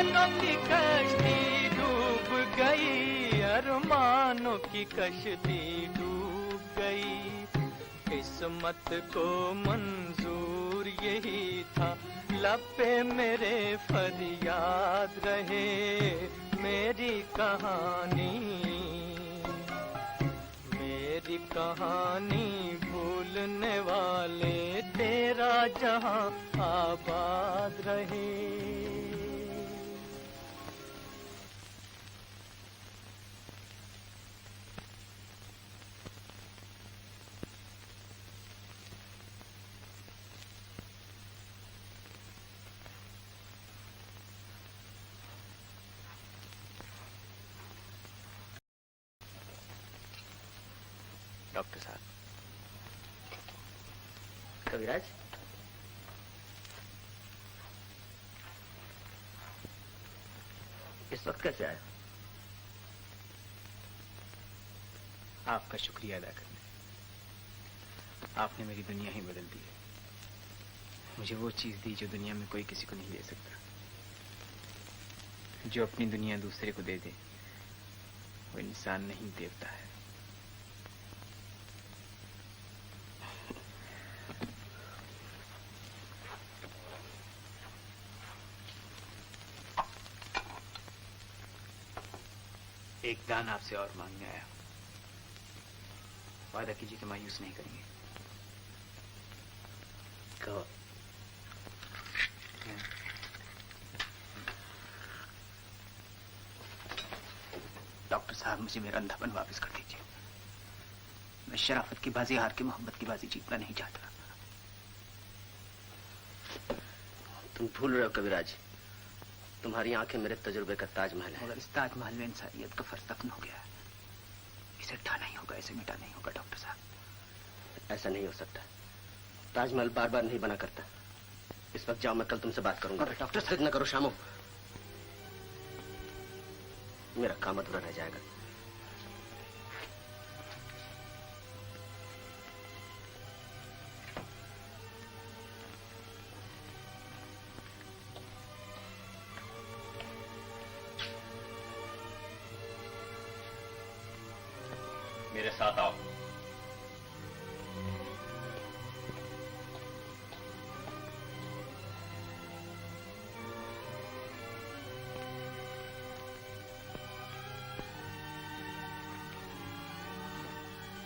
कश्ती डूब गई। किस्मत को मंजूर यही था, लब पे मेरे फरियाद रहे मेरी कहानी। मेरी कहानी भूलने वाले तेरा जहां आबाद रहे। डॉक्टर साहब। कविराज, इस वक्त कैसे आया? आपका शुक्रिया अदा करने। आपने मेरी दुनिया ही बदल दी है। मुझे वो चीज दी जो दुनिया में कोई किसी को नहीं दे सकता। जो अपनी दुनिया दूसरे को दे दे वो इंसान नहीं, देवता है। एक दान आपसे और मांगने आया। वादा कीजिए कि मायूस नहीं करेंगे। कहो। डॉक्टर साहब, मुझे मेरा अंधापन वापस कर दीजिए। मैं शराफत की बाजी हार के मोहब्बत की बाजी जीतना नहीं चाहता। तुम भूल रहे हो कविराज, तुम्हारी आंखें मेरे तजुर्बे का ताजमहल है। मगर इस ताजमहल में इंसानियत का फर्ज दफन हो गया है। इसे ढा नहीं होगा, इसे मिटा नहीं होगा डॉक्टर साहब। ऐसा नहीं हो सकता। ताजमहल बार बार नहीं बना करता। इस वक्त जाओ, मैं कल तुमसे बात करूंगा। डॉक्टर साहब न करो शामो, मेरा काम अधूरा रह जाएगा। मेरे साथ आओ।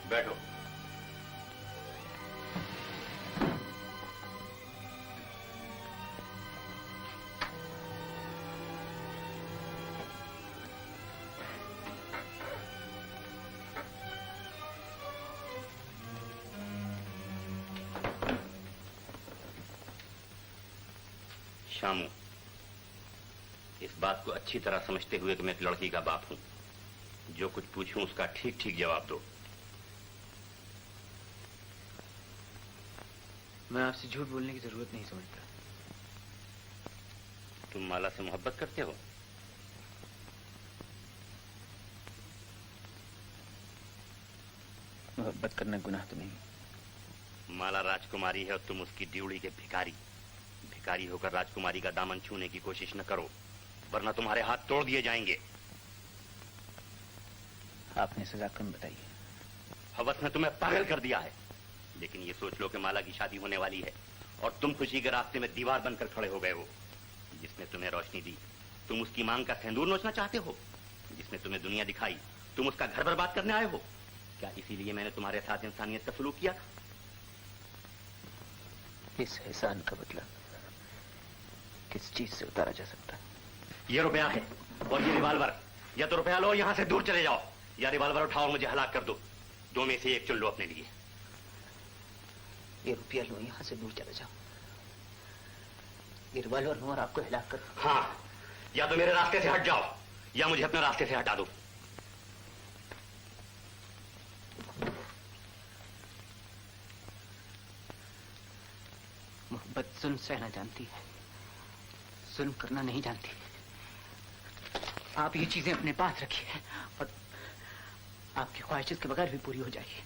बैठो। शामू, इस बात को अच्छी तरह समझते हुए कि मैं एक लड़की का बाप हूं, जो कुछ पूछूं उसका ठीक ठीक जवाब दो। मैं आपसे झूठ बोलने की जरूरत नहीं समझता। तुम माला से मोहब्बत करते हो? मोहब्बत करना गुनाह तो नहीं। माला राजकुमारी है और तुम उसकी ड्यूड़ी के भिखारी। भिखारी होकर राजकुमारी का दामन छूने की कोशिश न करो, वरना तुम्हारे हाथ तोड़ दिए जाएंगे। आपने सजा कम बताई है। हवस ने तुम्हें पागल कर दिया है। लेकिन ये सोच लो कि माला की शादी होने वाली है और तुम खुशी के रास्ते में दीवार बनकर खड़े हो गए हो। जिसने तुम्हें रोशनी दी, तुम उसकी मांग का सिंदूर नोचना चाहते हो। जिसने तुम्हें दुनिया दिखाई, तुम उसका घर बर्बाद करने आए हो। क्या इसीलिए मैंने तुम्हारे साथ इंसानियत का सलूक किया? इस एहसान का बदला किस चीज से उतारा जा सकता है? ये रुपया है और ये रिवाल्वर। या तो रुपया लो, यहां से दूर चले जाओ, या रिवाल्वर उठाओ और मुझे हलाक कर दो। दो में से एक चुन लो अपने लिए। ये रुपया लो, यहां से दूर चले जाओ। ये रिवाल्वर लो और आपको हिलाक कर। हाँ, या तो मेरे रास्ते से हट जाओ या मुझे अपने रास्ते से हटा दो। मोहब्बत जुल्म सहना जानती है, जुल्म करना नहीं जानती। आप ये चीजें अपने पास रखिए और आपकी ख्वाहिशों के बगैर भी पूरी हो जाएगी।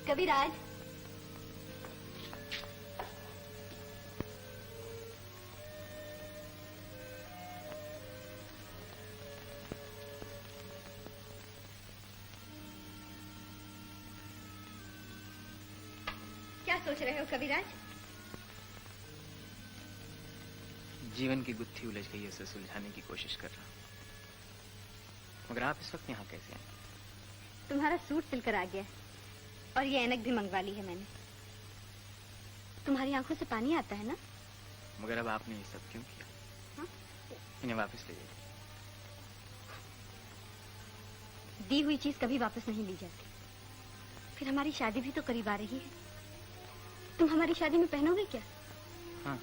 कविराज, सोच रहे हो कविराज? जीवन की गुत्थी उलझ गई है, उसे सुलझाने की कोशिश कर रहा हूँ। मगर आप इस वक्त यहाँ कैसे आए? तुम्हारा सूट सिलकर आ गया और ये ऐनक भी मंगवा ली है मैंने। तुम्हारी आंखों से पानी आता है ना? मगर अब आपने ये सब क्यों किया? हाँ? इन्हें वापस ले जाइए। दी हुई चीज कभी वापस नहीं ली जाती। फिर हमारी शादी भी तो करीब आ रही है। तुम हमारी शादी में पहनोगे क्या? हाँ,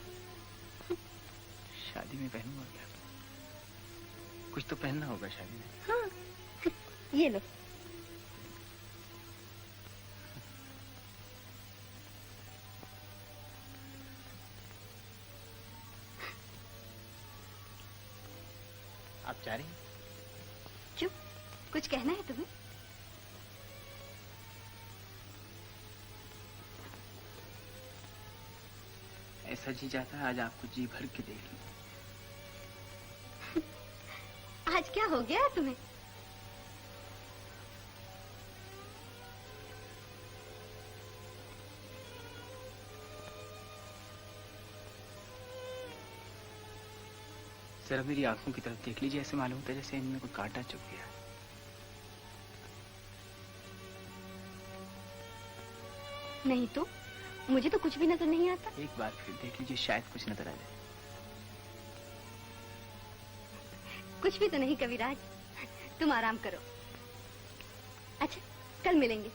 शादी में पहनूंगा क्या? कुछ तो पहनना होगा शादी में। हाँ, ये लो। आप जा रही हैं? क्यों? कुछ कहना है तुम्हें? ऐसा जी चाहता है आज आपको जी भर के देख लूं। आज क्या हो गया तुम्हें? जरा मेरी आंखों की तरफ देख लीजिए, ऐसे मालूम होता है जैसे इनमें कोई कांटा चुभ गया। नहीं तो मुझे तो कुछ भी नजर नहीं आता। एक बार फिर देख लीजिए, शायद कुछ नजर आ जाए। कुछ भी तो नहीं कविराज, तुम आराम करो। अच्छा, कल मिलेंगे।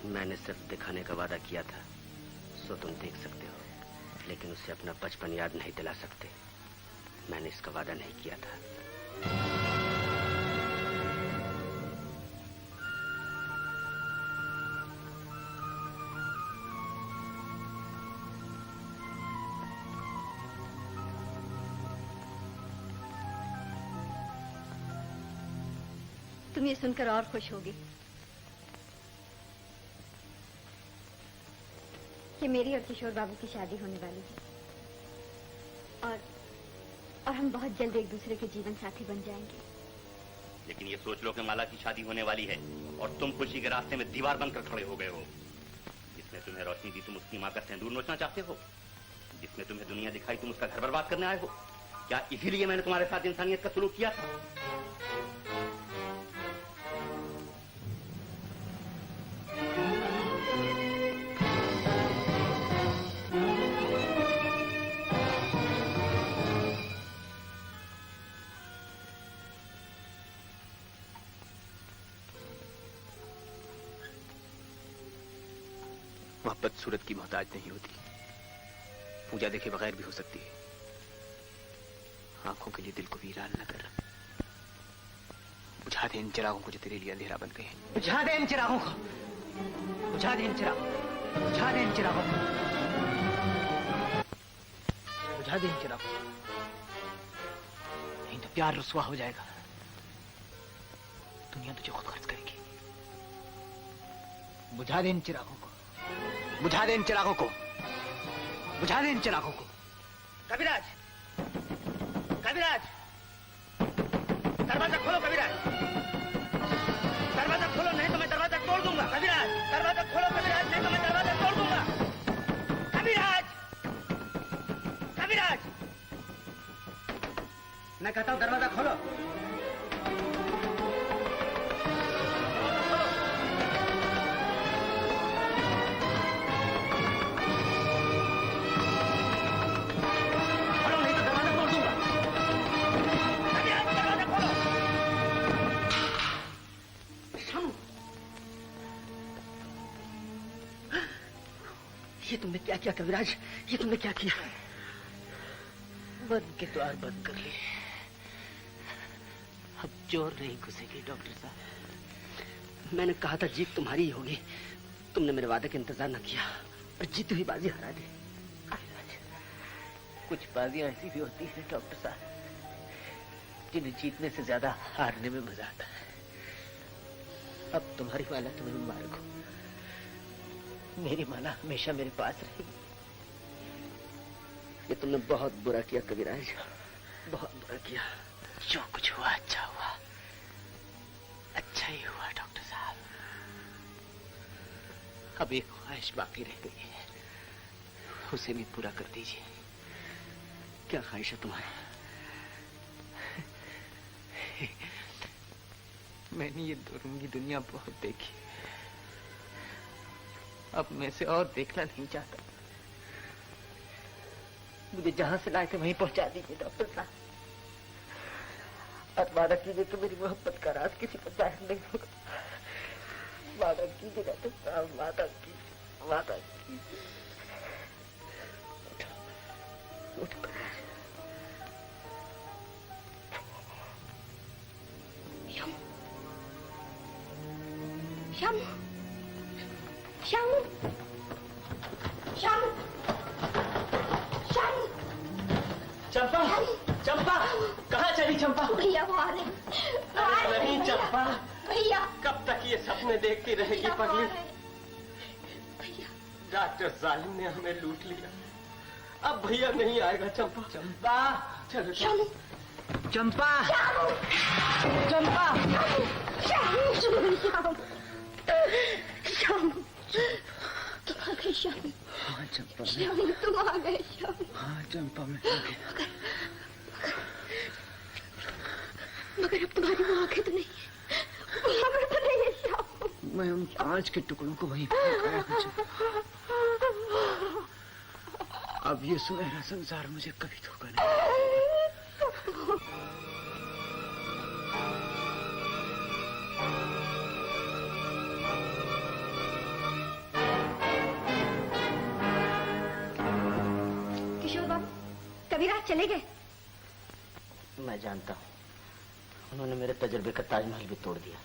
मैंने सिर्फ दिखाने का वादा किया था, सो तुम देख सकते हो, लेकिन उसे अपना बचपन याद नहीं दिला सकते। मैंने इसका वादा नहीं किया था। तुम ये सुनकर और खुश होगी कि मेरी और किशोर बाबू की शादी होने वाली है और हम बहुत जल्द एक दूसरे के जीवन साथी बन जाएंगे। लेकिन ये सोच लो कि माला की शादी होने वाली है और तुम खुशी के रास्ते में दीवार बनकर खड़े हो गए हो। जिसने तुम्हें रोशनी दी, तुम उसकी माँ का सिंदूर नोचना चाहते हो। जिसने तुम्हें दुनिया दिखाई, तुम उसका घर बर्बाद करने आए हो। क्या इसीलिए मैंने तुम्हारे साथ इंसानियत का सलूक किया था? मोहब्बत सूरत की मोहताज नहीं होती, पूजा देखे बगैर भी हो सकती है। आंखों के लिए दिल को वीरान न कर। बुझा दे इन चिरागों को जो तेरे लिए अंधेरा बन गए हैं। बुझा दे इन चिरागों को, बुझा दे इन चिरागों, बुझा दे इन चिरागों को, बुझा दे इन चिरागों को, नहीं तो प्यार रुसवा हो जाएगा। दुनिया तुझे खुद खर्च करेगी। बुझा दे इन चिरागों को, बुझा दे इन चिरागों को, बुझा दे इन चिरागों को। कविराज, कविराज, दरवाजा खोलो कविराज, दरवाजा खोलो, नहीं तो मैं दरवाजा तोड़ दूंगा। कविराज, दरवाजा खोलो कविराज, नहीं तो मैं दरवाजा तोड़ दूंगा। कविराज, कविराज, मैं कहता हूँ दरवाजा खोलो। ये तुमने क्या किया कविराज? ये तुमने क्या किया? बंद के द्वार बंद कर लिए। अब जोर नहीं घुसेगी डॉक्टर साहब। मैंने कहा था जीत तुम्हारी ही होगी। तुमने मेरे वादे का इंतजार न किया और जीती हुई बाजी हरा दी। कुछ बाजियां ऐसी भी होती हैं डॉक्टर साहब जिन्हें जीतने से ज्यादा हारने में मजा आता है। अब तुम्हारी माला तुम्हें मुबारक हो। मेरी माला हमेशा मेरे पास रहेगी। ये तुमने बहुत बुरा किया कविराज, बहुत बुरा किया। जो कुछ हुआ अच्छा हुआ, अच्छा ही हुआ डॉक्टर साहब। अब एक ख्वाहिश बाकी रह गई है, उसे भी पूरा कर दीजिए। क्या ख्वाहिश है तुम्हारी? मैंने ये रंगी दुनिया बहुत देखी, अब मैं से और देखना नहीं चाहता। मुझे जहां से लाए थे वहीं पहुंचा दीजिए डॉक्टर साहब। और वादा कीजिए कि मेरी मोहब्बत का राज किसी को जाहिर नहीं होगा। वादा कीजिए डॉक्टर साहब, वादा कीजिए, वादा कीजिए। उठो श्याम, श्याम, श्याम, श्याम। चंपा, चंपा, कहाँ चली चंपा? भैया वो आ रहे हैं। अरे नहीं चंपा, भैया कब तक ये सपने देखती रहेगी पगली? भैया, डॉक्टर जालिम ने हमें लूट लिया। अब भैया नहीं आएगा चंपा। चंपा, चलो श्याम, चंपा, चंपा, श्याम, श्याम, तुम आ गए श्याम। हाँ चंपा, श्याम तुम आ गए श्याम। हाँ चंपा मैं आ गया। मगर अब तुम्हारी वो आंखें तो नहीं है, मगर तो नहीं है श्याम। मैं उन कांच के टुकड़ों को वहीं फेंक आया हूँ चंपा। अब ये सुनहरा संसार मुझे कभी धोखा नहीं। कविराज चले गए। मैं जानता हूँ, उन्होंने मेरे तजुर्बे का ताजमहल भी तोड़ दिया।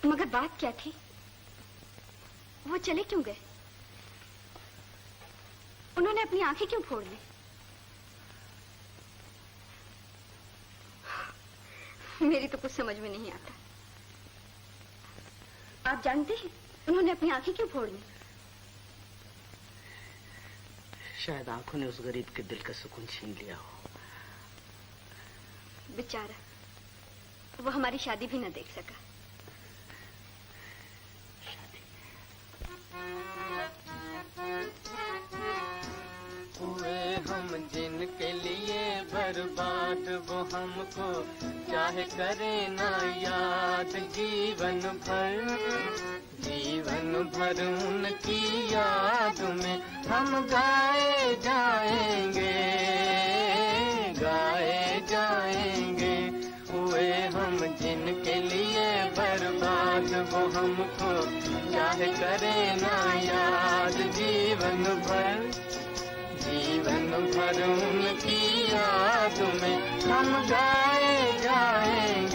मगर बात क्या थी? वो चले क्यों गए? उन्होंने अपनी आंखें क्यों फोड़ ली? मेरी तो कुछ समझ में नहीं आता। आप जानते हैं उन्होंने अपनी आंखें क्यों फोड़ ली? शायद आंखों ने उस गरीब के दिल का सुकून छीन लिया हो। बेचारा, वो हमारी शादी भी न देख सका। हुए हम जिनके लिए बर्बाद, वो हमको चाहे करे ना याद। जीवन भर उनकी याद में हम गाए जाएंगे, गाए जाएंगे। हुए हम जिनके लिए बर्बाद, वो हमको चाहे करे ना याद। जीवन भर उनकी याद में हम गाए जाएंगे।